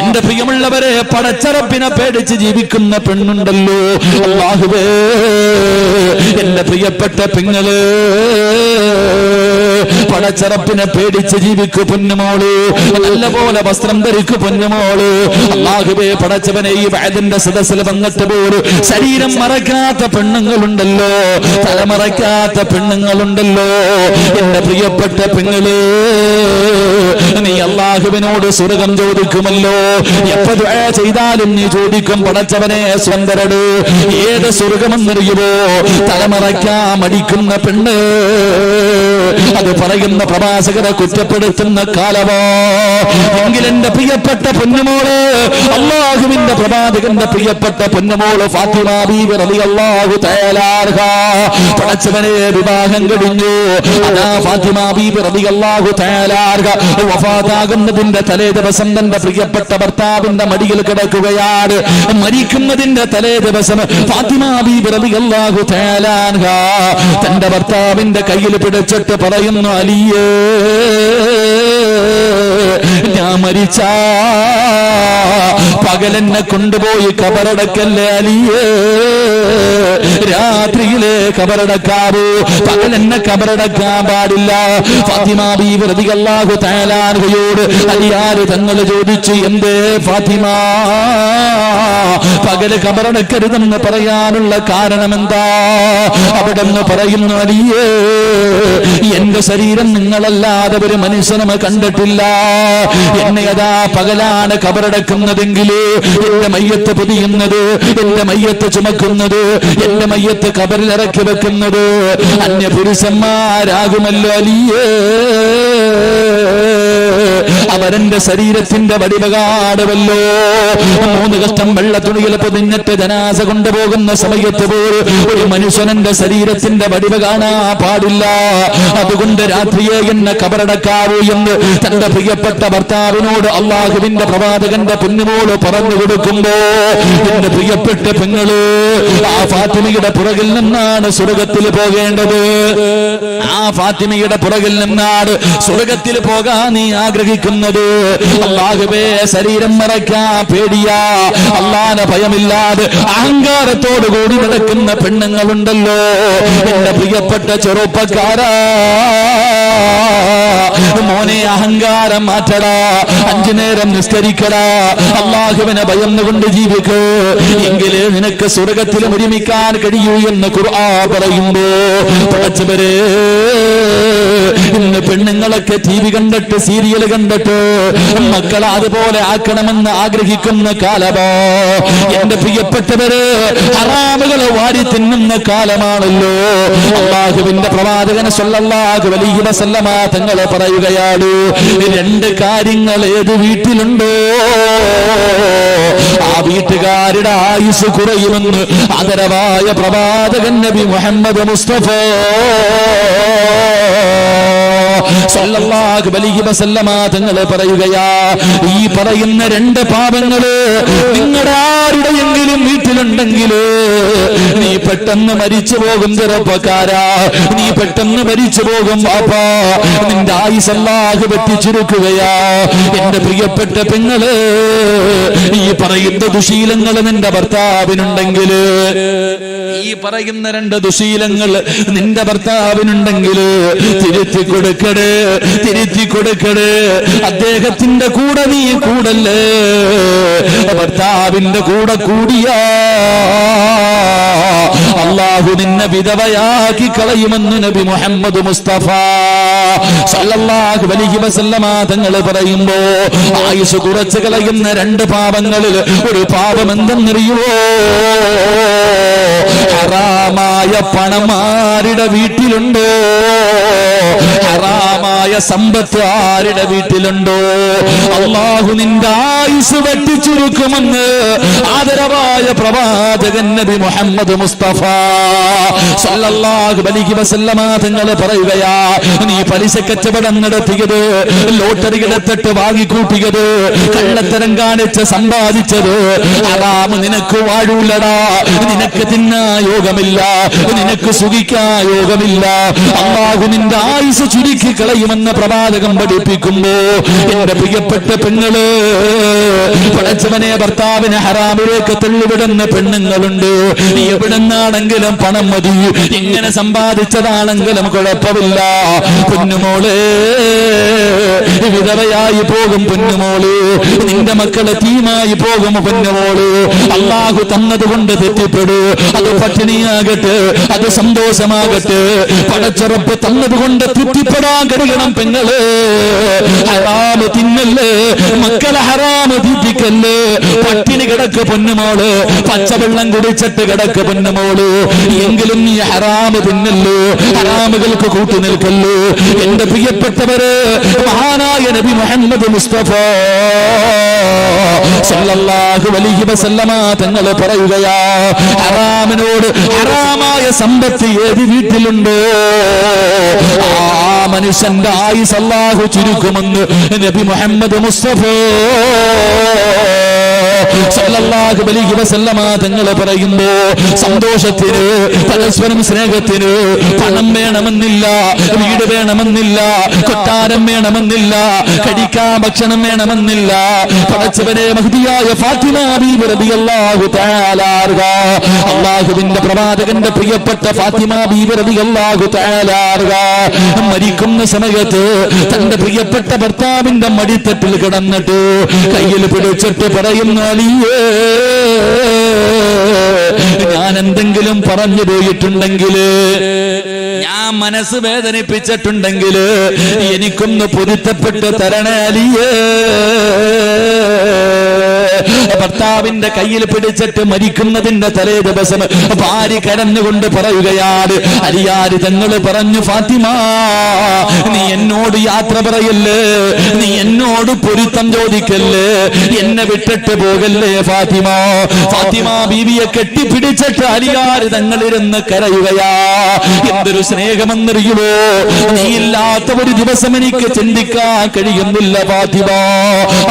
എന്റെ പ്രിയമുള്ളവരെ, പടച്ചറപ്പിനെ പേടിച്ച് ജീവിക്കുന്ന പെണ്ണുണ്ടല്ലോ. അല്ലാഹുവേ, എന്റെ പ്രിയപ്പെട്ട പെങ്ങള്, പടച്ചറപ്പിനെ പേടിച്ച് ജീവിക്കു പൊന്നുമോള്, നല്ലപോലെ വസ്ത്രം ധരിക്കു പൊന്നുമോള്. അല്ലാഹുവേ, പടച്ചവനെ, ഈ വഅദിന്റെ സദസ്സിൽ വന്നിട്ട് പോലും ശരീരം മറക്കാത്ത പെണ്ണുങ്ങളുണ്ടല്ലോ, തലമറക്കാത്ത പെണ്ണുങ്ങളുണ്ടല്ലോ. എന്റെ പ്രിയപ്പെട്ട പെങ്ങള്, നീ അല്ലാഹുവിനോട് സ്വർഗം ചോദിക്കുമല്ലോ. എപ്പോ ദുആ ചെയ്താലും നീ ചോദിക്കും, പടച്ചവനെ സ്വന്തരട്. ഏത് സ്വർഗമെന്നറിയുമോ? തലമറയ്ക്കാൻ മടിക്കുന്ന പെണ്ണ്, അത് പറയുന്ന പ്രവാചകരെ കുറ്റപ്പെടുത്തുന്ന കാലമോ? എങ്കിൽ എന്റെ പ്രിയപ്പെട്ട പൊന്നുമോള്, അല്ലാഹുവിന്റെ പ്രവാചകന്റെ പ്രിയപ്പെട്ട പൊന്നുമോള് ഫാത്തിമ ബീവി റളിയല്ലാഹു തആല അൻഹ, പടച്ചവനെ വിവാഹം കഴിഞ്ഞു. അതാ ഫാത്തിമ ബീവി റളിയല്ലാഹു തആല അൻഹ വഫാത്താകുന്നതിന്റെ തലേ ദിവസം തന്റെ പ്രിയപ്പെട്ട ഭർത്താവിന്റെ മടിയിൽ കിടക്കുകയാണ്. മരിക്കുന്നതിന്റെ തലേ ദിവസം ഫാത്തിമ ബീവി റളിയല്ലാഹു തആല അൻഹ തന്റെ ഭർത്താവിന്റെ കയ്യിൽ പിടിച്ചിട്ട് പറയുന്നു, അലിയേ, ഞാൻ മരിച്ച പകലെന്നെ കൊണ്ടുപോയി കബറടക്കല്ലേ അലിയേ, രാത്രിയിലെ കബറടക്കാവൂ, പകലെന്നെ കബറടക്കാൻ പാടില്ല. ഫാത്തിമ ബീവി റളിയല്ലാഹു തആല അൻഹയോട് അലിയാര് തങ്ങൾ ചോദിച്ചു, എന്തേ ഫാത്തിമ പകല് കബറടക്കരുതെന്ന് പറയാനുള്ള കാരണം എന്താ? അവിടെ നിന്ന് പറയുന്നു, അലിയേ, എന്റെ ശരീരം നിങ്ങളല്ലാതെ ഒരു മനുഷ്യനും കണ്ടിട്ടില്ല. എന്നെ അതാ പകലാണ് കബറടക്കുന്നതെങ്കിൽ എന്റെ മയ്യത്ത് പൊതിയുന്നത്, എന്റെ മയ്യത്ത് ചുമക്കുന്നത്, എന്റെ മയ്യത്ത് കബറിൽ ഇറക്കി വെക്കുന്നത് അന്യപുരുഷന്മാരാകുമല്ലോ അലിയേ. അവരെന്റെ ശരീരത്തിന്റെ വടിവ കാണുമല്ലോ. 3 കഷ്ടം വെള്ള തുണിയിൽ പൊതിഞ്ഞിട്ട് ജനാസ കൊണ്ടുപോകുന്ന സമയത്ത് പോലും ഒരു മനുഷ്യനെന്റെ ശരീരത്തിന്റെ വടിവ കാണാൻ പാടില്ല. അതുകൊണ്ട് രാത്രിയെ എന്നെ കബറടക്കാവൂ എന്ന് തന്റെ പ്രിയപ്പെട്ട ഭർത്താവിനോട് അള്ളാഹുവിന്റെ പ്രവാചകന്റെ പൊന്നുമോള് പറഞ്ഞു കൊടുക്കുമ്പോ എന്റെ പ്രിയപ്പെട്ട പെങ്ങള് ആ ഫാത്തിമയുടെ പുറകിൽ നിന്നാണ് സ്വർഗത്തിൽ പോകേണ്ടത്. ആ ഫാത്തിമയുടെ പുറകിൽ നിന്നാണ് സ്വർഗത്തിൽ പോകാൻ നീ ആഗ്രഹിക്കുന്നത്. അല്ലാഹുവേ, ശരീരം മറയ്ക്കാൻ പേടിയാ, അല്ലാഹുവിനെ ഭയമില്ലാതെ അഹങ്കാരത്തോടു കൂടി നടക്കുന്ന പെണ്ണുങ്ങളുണ്ടല്ലോ. എന്റെ പ്രിയപ്പെട്ട ചെറുപ്പക്കാരാ, മോനെ അഹങ്കാരം മാറ്റടാ, 5 നേരം നിസ്കരിക്കടാ, അല്ലാഹുവിനെ ഭയന്നുകൊണ്ട് ജീവിക്കൂ, എങ്കിലേ നിനക്ക് സ്വർഗത്തിൽ ഒരുമിക്കാൻ കഴിയൂ എന്ന് ഖുർആൻ പറയുമ്പോ പഠിച്ചവരെ, ഇന്ന് പെണ്ണുങ്ങളൊക്കെ TV കണ്ടിട്ട് സീരിയൽ കണ്ടിട്ട് മക്കളെ അതുപോലെ ആക്കണമെന്ന് ആഗ്രഹിക്കുന്ന കാലമോ. എന്റെ പ്രിയപ്പെട്ടവര്, ഹറാമുകളെ വാരി തിന്നുന്ന കാലമാണല്ലോ. അല്ലാഹുവിന്റെ പ്രവാചകൻ സ്വല്ലല്ലാഹു അലൈഹി വസല്ലമ തങ്ങളെ പറയുകയാണ്, 2 കാര്യങ്ങൾ ഏത് വീട്ടിലുണ്ടോ ആ വീട്ടുകാരുടെ ആയുസ് കുറയുമെന്ന് ആദരവായ പ്രവാചകൻ നബി മുഹമ്മദ് മുസ്തഫ സല്ലല്ലാഹു അലൈഹി വസല്ലമ തങ്ങളെ പറയുകയാ, ഈ പറയുന്ന 2 പാപങ്ങള് നിങ്ങളുടെ ആരുടെയെങ്കിലും വീട്ടിലുണ്ടെങ്കിൽ നീ പെട്ടെന്ന് മരിച്ചു പോകും ചെറുപ്പക്കാരാ, നീ പെട്ടെന്ന് മരിച്ചു പോകും പാപ്പാ, നിന്റെ ആയുസ് അല്ലാഹു വെട്ടിച്ചുരുക്കുകയാ. എന്റെ പ്രിയപ്പെട്ട പെങ്ങള്, ഈ പറയുന്ന ദുശീലങ്ങൾ നിന്റെ ഭർത്താവിനുണ്ടെങ്കിൽ, ഈ പറയുന്ന 2 ദുശീലങ്ങൾ നിന്റെ ഭർത്താവിനുണ്ടെങ്കിൽ തിരുത്തി കൊടുക്കടേ, തിരുത്തി കൊടുക്കടേ. അദ്ദേഹത്തിന്റെ കൂടെ നീ കൂടല്ലേ, ഭർത്താവിന്റെ കൂടെ കൂടിയാ അല്ലാഹു നിന്നെ വിധവയാക്കി കളയുമെന്ന് നബി മുഹമ്മദ് മുസ്തഫ സല്ലല്ലാഹു അലൈഹി വസല്ലമ തങ്ങൾ പറയുമ്പോ, ആയുസ് കുറച്ച് കളയുന്ന 2 പാപങ്ങളിൽ ഒരു പാപം എന്തെന്നറിയുമോ? ഹറാമായ പണം ആരുടെ വീട്ടിലുണ്ടോ, ഹറാമായ സമ്പത്ത് ആരുടെ വീട്ടിലുണ്ടോ, അല്ലാഹു നിന്റെ ആയുസ് വെട്ടിച്ചുരുക്കുമെന്ന് ആദരവായ പ്രവാചകൻ നബി മുഹമ്മദ് മുസ്തഫ സല്ലല്ലാഹു അലൈഹി വസല്ലമ തങ്ങൾ പറയുകയാ, നീ പലിശ കച്ചവടം നടത്തിയത്, ലോട്ടറി എടുത്തിട്ട് വാങ്ങിക്കൂട്ടിയത്, കള്ളത്തരം കാണിച്ച് സമ്പാദിച്ചത് ഹറാം നിനക്ക് വാഴൂലടാ, നിനക്ക് തിന്നാ യോഗമില്ല, നിനക്ക് സുഖിക്കാ യോഗമില്ല. അല്ലാഹു നിന്റെ ആയുസ് ചുരുക്കി കളയുമെന്ന് പ്രവാചകം പഠിപ്പിക്കുമ്പോ എന്റെ പ്രിയപ്പെട്ട പെങ്ങള്, പടച്ചവനെ, ഭർത്താവിനെ ഹറാമിലേക്ക് തള്ളിവിടുന്ന പെണ്ണുങ്ങളുണ്ട്. എവിടെന്നാണെങ്കിലും പണം മതി, എങ്ങനെ സമ്പാദിച്ചതാണെങ്കിലും കുഴപ്പമില്ല. പൊന്നുമോള് വിധവയായി പോകും, പൊന്നുമോള് നിന്റെ മക്കളെ തീമായി പോകും, പൊന്നുമോള് അല്ലാഹു തന്നതുകൊണ്ട് തെറ്റിപ്പെടൂ. അത് പട്ടിണിയാകട്ടെ, അത് സന്തോഷമാകട്ടെ, പടച്ചുറപ്പ് തന്നതുകൊണ്ട് തൃപ്തിപ്പെടാൻ കഴിയണം പെങ്ങള്. ഹറാമ് തിന്നല്ലേ, മക്കളെ ഹറാമ് തീറ്റിക്കല്ലേ, പട്ടിണി കിടക്ക് പൊന്നുമോള്, പച്ചവെള്ളം കുടിച്ചിട്ട് കിടക്ക് പൊന്നുമോള്, എങ്കിലും നീ ഹറാമ് തിന്നല്ലോ, ഹറാമുകൾക്ക് കൂട്ടു നിൽക്കല്ലോ. എന്റെ പ്രിയപ്പെട്ടവര്, മഹാനായ നബി മുഹമ്മദ് മുസ്തഫ സല്ലല്ലാഹു അലൈഹി വസല്ലമ തങ്ങൾ പറയുകയാ, ഹറാമിനോട്, ഹറാമായ സമ്പത്ത് ഏത് വീട്ടിലുണ്ടോ ആ മനുഷ്യന്റെ ആയുസ് അല്ലാഹു ചുരുക്കുമെന്ന് നബി മുഹമ്മദ് മുസ്തഫ സല്ലല്ലാഹു അലൈഹി വസല്ലമ തങ്ങൾ പറയുമ്പോ, സന്തോഷത്തിന്, പരസ്പരം സ്നേഹത്തിന് പണം വേണമെന്നില്ല, വീട് വേണമെന്നില്ല, കൊട്ടാരം വേണമെന്നില്ല, കഴിക്കാൻ ഭക്ഷണം വേണമെന്നില്ല. പടച്ചവനെ, മഹ്ദിയായ ഫാത്തിമ ബീബി റളിയല്ലാഹു തആല അൻഹ, അല്ലാഹുവിന്റെ പ്രവാചകന്റെ പ്രിയപ്പെട്ട ഫാത്തിമ ബീബി റളിയല്ലാഹു തആല അൻഹ മരിക്കുന്ന സമയത്ത് തന്റെ പ്രിയപ്പെട്ട ഭർത്താവിന്റെ മടിത്തട്ടിൽ കിടന്നിട്ട് കയ്യിൽ പിടിച്ചിട്ട് പറയുന്ന, അലിയേ, ഞാൻ എന്തെങ്കിലും പറഞ്ഞു പോയിട്ടുണ്ടെങ്കിൽ, ഞാൻ മനസ്സ് വേദനിപ്പിച്ചിട്ടുണ്ടെങ്കിൽ എനിക്കൊന്ന് പൊരുത്തപ്പെട്ട് തരണേ അലിയേ. ഭർത്താവിന്റെ കയ്യിൽ പിടിച്ചിട്ട് മരിക്കുന്നതിന്റെ തലേ ദിവസം ഭാര്യ കരഞ്ഞുകൊണ്ട് പറയുകയാണ്, അലിയാര് തങ്ങൾ പറഞ്ഞു, ഫാത്തിമ നീ എന്നോട് യാത്ര പറയല്ലേ, നീ എന്നോട് പൊരുത്തം ചോദിക്കല്ലേ, എന്നെ വിട്ടിട്ട് പോകല്ലേ ഫാത്തിമ. ഫാത്തിമ ബീവിയെ കെട്ടിപ്പിടിച്ചിട്ട് അലിയാര് തങ്ങളിരുന്ന് കരയുകയാ. എന്തൊരു സ്നേഹമെന്നറിയുമോ, നീ ഇല്ലാത്ത ഒരു ദിവസം എനിക്ക് ചിന്തിക്കാൻ കഴിയുന്നില്ല ഫാത്തിമ.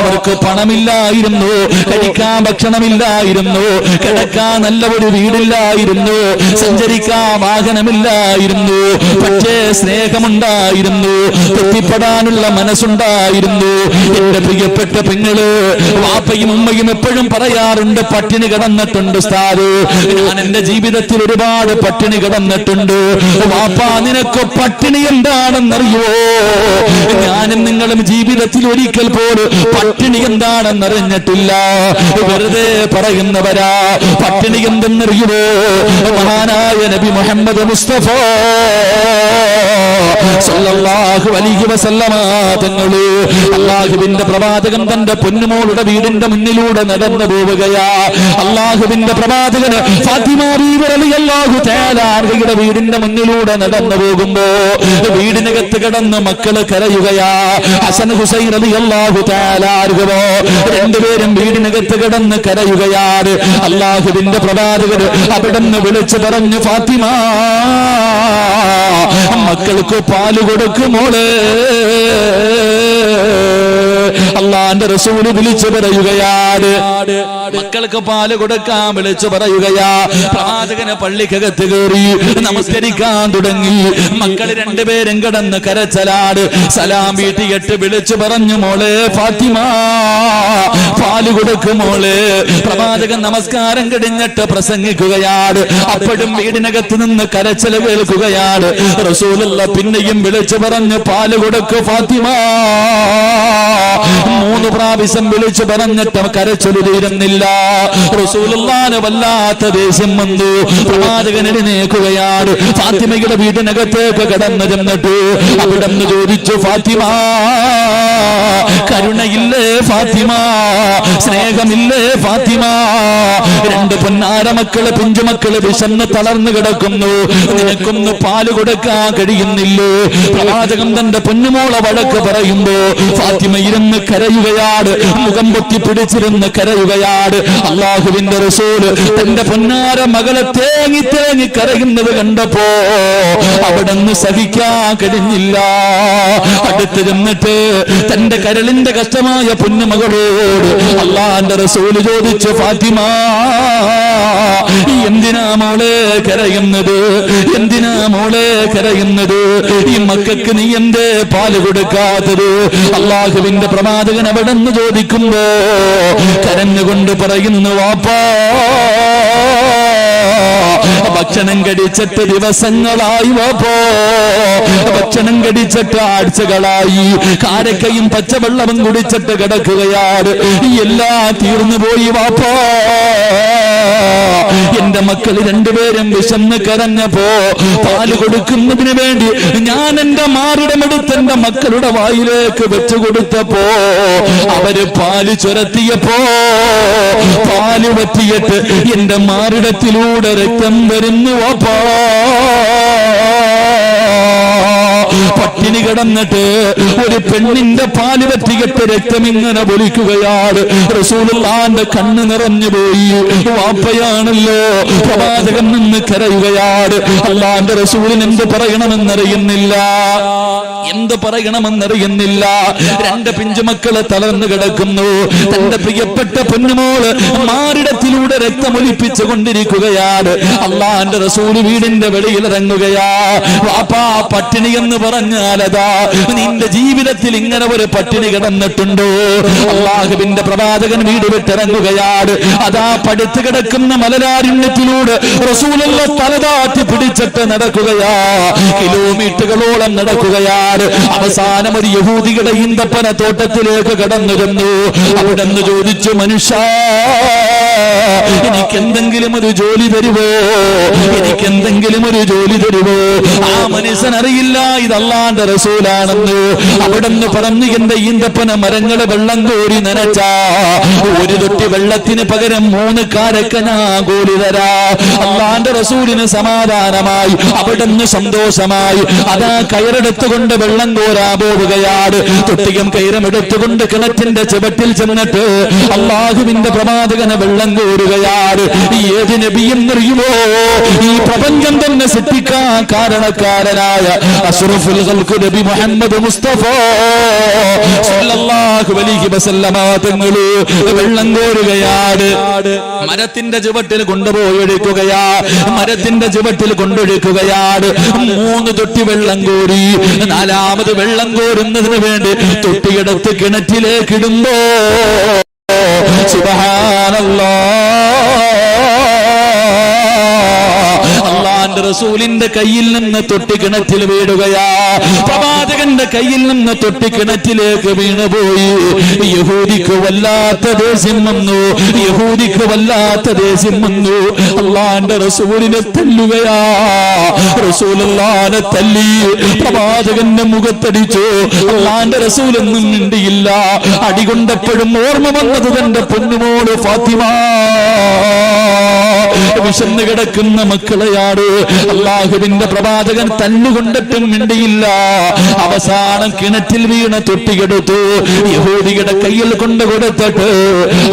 അവർക്ക് പണമില്ലായിരുന്നു, കഴിക്കാൻ ഭക്ഷണമില്ലായിരുന്നു, കിടക്കാൻ നല്ല ഒരു വീടില്ലായിരുന്നു, സഞ്ചരിക്കാൻ വാഹനമില്ലായിരുന്നു, പക്ഷേ സ്നേഹമുണ്ടായിരുന്നു, തെറ്റിപ്പെടാനുള്ള മനസ്സുണ്ടായിരുന്നു. എന്റെ പ്രിയപ്പെട്ട പെങ്ങള്, വാപ്പയും ഉമ്മയും എപ്പോഴും പറയാറുണ്ട്, പട്ടിണി കിടന്നിട്ടുണ്ട് ഉസ്താദ്. ഞാൻ എന്റെ ജീവിതത്തിൽ ഒരുപാട് പട്ടിണി കിടന്നിട്ടുണ്ട്. വാപ്പ നിനക്ക് പട്ടിണി എന്താണെന്നറിയോ? ഞാനും നിങ്ങളും ജീവിതത്തിൽ ഒരിക്കൽ പോലും പട്ടിണി എന്താണെന്നറിഞ്ഞിട്ടില്ല. വെറുതെ പറയുന്നവരാ. പട്ടിണി എന്തെന്നറിയുമോ? മഹാനായ നബി മുഹമ്മദ് മുസ്തഫ സല്ലല്ലാഹു അലൈഹി വസല്ലമ തങ്ങള്, അല്ലാഹുവിന്റെ പ്രവാചകൻ തന്റെ പൊന്നുമോളുടെ വീടിന്റെ മുന്നിലൂടെ നടന്നു പോവുകയാ. അല്ലാഹുവിന്റെ പ്രവാചകൻ ഫാത്തിമ ബീവി റളിയല്ലാഹു തആല അൻഹയുടെ വീടിന്റെ മുന്നിലൂടെ നടന്നു പോകുമ്പോ വീടിനകത്ത് കിടന്ന് മക്കള് കരയുകയാ. ഹസൻ ഹുസൈൻ റളിയല്ലാഹു തആല അൻഹു രണ്ടുപേരും വീടിനകത്ത് കിടന്ന് കരയുകയാണ്. അല്ലാഹുവിന്റെ പ്രവാചകൻ അവിടുന്ന് വിളിച്ചു പറഞ്ഞു, ഫാത്തിമ മക്കൾക്ക് പാല് കൊടുക്കുമോളെ. അള്ളാന്റെ റസൂല് വിളിച്ചു പറയുകയാണ്, മക്കൾക്ക് പാല് കൊടുക്കാൻ വിളിച്ചു പറയുകയാ. പ്രവാചകന് പള്ളിക്കകത്ത് കയറി നമസ്കരിക്കാൻ തുടങ്ങി. മക്കള് രണ്ടുപേരും കിടന്ന് കരച്ചലാട്. സലാം വീട്ടിയിട്ട് വിളിച്ചു പറഞ്ഞു, മോളെ ഫാത്തിമ പാല് കൊടുക്കുമോളെ. പ്രവാചകൻ നമസ്കാരം കഴിഞ്ഞിട്ട് പ്രസംഗിക്കുകയാണ്. അപ്പോഴും വീടിനകത്ത് നിന്ന് കരച്ചൽ കേൾക്കുകയാണ്. റസൂലുള്ള പിന്നെയും വിളിച്ചു പറഞ്ഞു, പാല് കൊടുക്കു ഫാത്തിമ. 3 പ്രാവശ്യം വിളിച്ചു പറഞ്ഞിട്ട് കരച്ചൊലു തീരുന്നില്ല. റസൂലുള്ളാഹിന് വല്ലാത്ത ദേഷ്യം വന്നു. പ്രവാചകൻ എഴുന്നേൽക്കുകയാണ്. ഫാത്തിമയുടെ വീടിനകത്തേക്ക് കടന്നു ചെന്നിട്ട് അവിടെന്ന് ചോദിച്ചു, ഫാത്തിമ കരുണയില്ലേ ഫാത്തിമ, സ്നേഹമില്ലേ ഫാത്തിമ? 2 പൊന്നാര മക്കള്, പിഞ്ചുമക്കള് വിശന്ന് തളർന്നു കിടക്കുന്നു, നിനക്കൊന്ന് പാല് കൊടുക്കാൻ കഴിയുന്നില്ലേ? പ്രവാചകൻ തന്റെ പൊന്നുമോളെ വഴക്ക് പറയുമ്പോ ഫാത്തിമ ഇരുന്ന് കരയുകയാണ്. മുഖം പൊത്തി പിടിച്ചിരുന്ന് കരയുകയാണ്. അല്ലാഹുവിന്റെ റസൂല് തന്റെ പൊന്നാര മകളെ തേങ്ങി തേങ്ങി കരയുന്നത് കണ്ടപ്പോ അവിടെന്ന് സഹിക്കാൻ കഴിഞ്ഞില്ല. അടുത്ത് ചെന്നിട്ട് തന്റെ കരളിന്റെ കഷ്ടമായ പൊന്നുമകളോട് അല്ലാഹുവിന്റെ റസൂല് ചോദിച്ചു, ഫാത്തിമ എന്തിനാ മോളെ കരയുന്നത്? എന്തിനാ മോളെ കരയുന്നത്? ഈ മക്കൾക്ക് നീ എന്തേ പാല് കൊടുക്കാത്തത്? അല്ലാഹുവിന്റെ പ്രവാചകൻ അവിടെ നിന്ന് ചോദിക്കുമ്പോ കരഞ്ഞുകൊണ്ട് പറയുന്നു, വാപ്പാ ഭക്ഷണം കടിച്ചിട്ട് ദിവസങ്ങളായി വാപ്പോ, ഭക്ഷണം കടിച്ചിട്ട് ആഴ്ചകളായി, കാരക്കയും പച്ചവെള്ളവും കുടിച്ചിട്ട് കിടക്കുകയാണ്. എല്ലാം തീർന്നു പോയി വാപ്പോ. എന്റെ മക്കൾ രണ്ടുപേരും വിശന്ന് കരഞ്ഞപ്പോ പാല് കൊടുക്കുന്നതിന് വേണ്ടി ഞാൻ എന്റെ മാറിടമെടുത്ത് എന്റെ മക്കളുടെ വായിലേക്ക് വെച്ചു കൊടുത്തപ്പോ അവര് പാല് ചുരത്തിയപ്പോ പാല് വറ്റിയിട്ട് എന്റെ മാറിടത്തിലൂടെ രക്തം വരുന്നു വാപ്പാ. പട്ടിണി കിടന്നിട്ട് ഒരു പെണ്ണിന്റെ പാല് പറ്റിയിട്ട് രക്തം ഇങ്ങനെ പൊലിക്കുകയാണ്. റസൂലുള്ളാഹിന്റെ കണ്ണ് നിറഞ്ഞു പോയി. വാപ്പയാണല്ലോ. പ്രവാചകൻ നിന്ന് കരയുകയാണ്. അല്ലാഹുവിന്റെ റസൂലിന് എന്ത് പറയണമെന്നറിയുന്നില്ല, എന്ത് പറയണമെന്നറിയുന്നില്ല. 2 പിഞ്ചുമക്കള് തളർന്നു കിടക്കുന്നു. തന്റെ പ്രിയപ്പെട്ട പൊന്നുമോള് മാറിടത്തിലൂടെ രക്തമൊലിപ്പിച്ചു കൊണ്ടിരിക്കുകയാണ്. അല്ലാഹുവിന്റെ റസൂല് വീടിന്റെ വെളിയിൽ ഇറങ്ങുകയാ. വാപ്പാ പട്ടിണി എന്ന് പറഞ്ഞാലതാ നിന്റെ ജീവിതത്തിൽ ഇങ്ങനെ ഒരു പട്ടിണി കിടന്നിട്ടുണ്ടോ? അല്ലാഹുവിന്റെ പ്രവാചകൻ വീട് വിട്ടിറങ്ങുകയാണ്. അതാ പടുത്തു കിടക്കുന്ന മലരാരണ്യത്തിലൂടെ റസൂലുള്ള തലതാറ്റി പിടിച്ചിട്ട് നടക്കുകയാ. കിലോമീറ്ററുകളോളം നടക്കുകയാണ്. അവസാനം ഒരു യഹൂദിയുടെ ഈന്തപ്പന തോട്ടത്തിലേക്ക് കടന്നു ചെന്നു. അവിടെ നിന്ന് ചോദിച്ചു, മനുഷ്യ എനിക്കെന്തെങ്കിലും ഒരു ജോലി തരുവോ, എനിക്കെന്തെങ്കിലും ഒരു ജോലി തരുവോ? ആ മനുഷ്യൻ അറിയില്ല ഇത് അല്ലാഹുവിന്റെ റസൂലാണെന്ന്. അവിടെന്ന് പറഞ്ഞു, എന്റെ ഈന്തപ്പന മരങ്ങളെ വെള്ളം കോരി നനച്ചാ ഒരു തൊട്ടി വെള്ളത്തിന് പകരം 3 കാരക്ക ഞാൻ കോരി തരാ. അല്ലാഹുവിന്റെ റസൂലിന് സമാധാനമായി, അവിടുന്ന് സന്തോഷമായി. അതാ കയറെടുത്തുകൊണ്ട് വെള്ളം കോരാ പോവുകയാണ്. തൊട്ടിയും കയറും എടുത്തുകൊണ്ട് കിണറ്റിന്റെ ചുവട്ടിൽ ചെന്നിട്ട് അല്ലാഹുവിന്റെ പ്രവാചകനെ വെള്ളം കോരുകയാണ്. ഏത് നബിയെന്നറിയുമോ? ഈ പ്രപഞ്ചം തന്നെ സൃഷ്ടിക്കാൻ കാരണക്കാരനായ അഷ്റഫുൽ ഖൽഖ് നബി മുഹമ്മദ് മുസ്തഫ സല്ലല്ലാഹു അലൈഹി വസല്ലമ തങ്ങളെ വെള്ളം കോരുകയാണ്. മരത്തിന്റെ ചുവട്ടിൽ കൊണ്ടുപോയി ഒഴിക്കുകയാ, മരത്തിന്റെ ചുവട്ടിൽ കൊണ്ടൊഴിക്കുകയാണ്. 3 തൊട്ടി വെള്ളം കോരി. 4ാമത് വെള്ളം കോരുന്നതിന് വേണ്ടി തൊട്ടിയെടുത്ത് കിണറ്റിലേക്ക് ഇടുമ്പോ അല്ലാഹുവിന്റെ റസൂലിന്റെ കയ്യിൽ നിന്ന് തൊട്ടി കിണറ്റിൽ വീഴുകയാ. പ്രവാചകന്റെ കയ്യിൽ നിന്ന് തൊട്ടി കിണറ്റിലേക്ക് വീണുപോയി. യഹൂദിക്ക് വല്ലാത്ത ദേഷ്യം വന്നു, യഹൂദിക്ക് വല്ലാത്ത ദേഷ്യം വന്നു. അല്ലാഹുവിന്റെ റസൂലിനെ തല്ലുകയാ. റസൂലുള്ളാഹിനെ തല്ലി, പ്രവാചകന്റെ മുഖത്തടിച്ചു. അല്ലാഹുവിന്റെ റസൂലൊന്നും മിണ്ടിയില്ല. അടികൊണ്ടപ്പോഴും ഓർമ്മ വന്നത് തന്റെ പൊന്നുമോള് ഫാത്തിമ. വിശന്ന് കിടക്കുന്ന മക്കളെയാണ് അല്ലാഹുവിന്റെ പ്രവാചകൻ തല്ലുകൊണ്ടിട്ടും മിണ്ടിയില്ല. അവസാനം കിണറ്റിൽ വീണ തൊട്ടിയെടുത്തു യഹൂദിയുടെ കയ്യിൽ കൊണ്ട് കൊടുത്തിട്ട്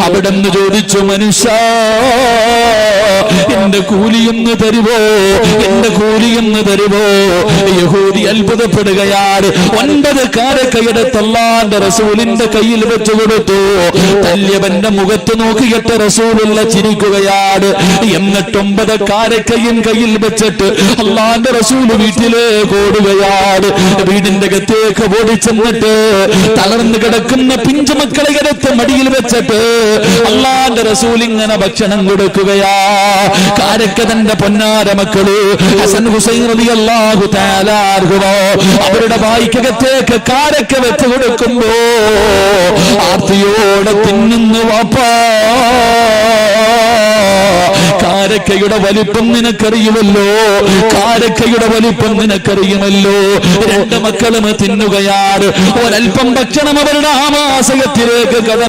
അവിടെന്ന് ചോദിച്ചു, മനുഷ്യ എന്റെ കൂലിയൊന്ന് തരുവോ, എന്റെ കൂലിയൊന്ന് തരുവോ? യഹൂദി അത്ഭുതപ്പെടുകയാണ്. 9 കാരക്കയെടുത്ത് അല്ലാഹുവിന്റെ റസൂലിന്റെ കയ്യിൽ വെച്ചു കൊടുത്തു. തല്യവന്റെ മുഖത്ത് നോക്കിയിട്ട് റസൂലുള്ള ചിരിക്കുകയാണ്. എന്നിട്ട് 9 കാരക്കയും കയ്യിൽ വെച്ചിട്ട് അല്ലാഹുവിന്റെ റസൂല് വീട്ടിലേക്ക് ഓടുകയാണ്. വീടിന്റെ അകത്തേക്ക് ഓടിച്ചെന്നിട്ട് തളർന്നു കിടക്കുന്ന പിഞ്ചുമക്കളെ എടുത്ത് മടിയിൽ വെച്ചിട്ട് അല്ലാഹുവിന്റെ റസൂൽ ഇങ്ങനെ ഭക്ഷണം കൊടുക്കുകയാ. കാരക്ക തന്റെ പൊന്നാര മക്കള് ഹസൻ ഹുസൈൻ റളിയല്ലാഹു തആല അൻഹുമോ അവരുടെ വായിക്കകത്തേക്ക് കാരക്ക വെച്ച് കൊടുക്കുമ്പോ ആർത്തിയോടെ തിന്നുന്നു വാപ്പാ. കാരക്കയുടെ വലിപ്പം നിനക്കറിയുമല്ലോ, കാരക്കയുടെ വലിപ്പം നിനക്കറിയുമല്ലോ. 2 മക്കളും തിന്നുകയാണ്. ഒരൽപ്പം ഭക്ഷണം അവരുടെ ആമാശയത്തിലേക്ക്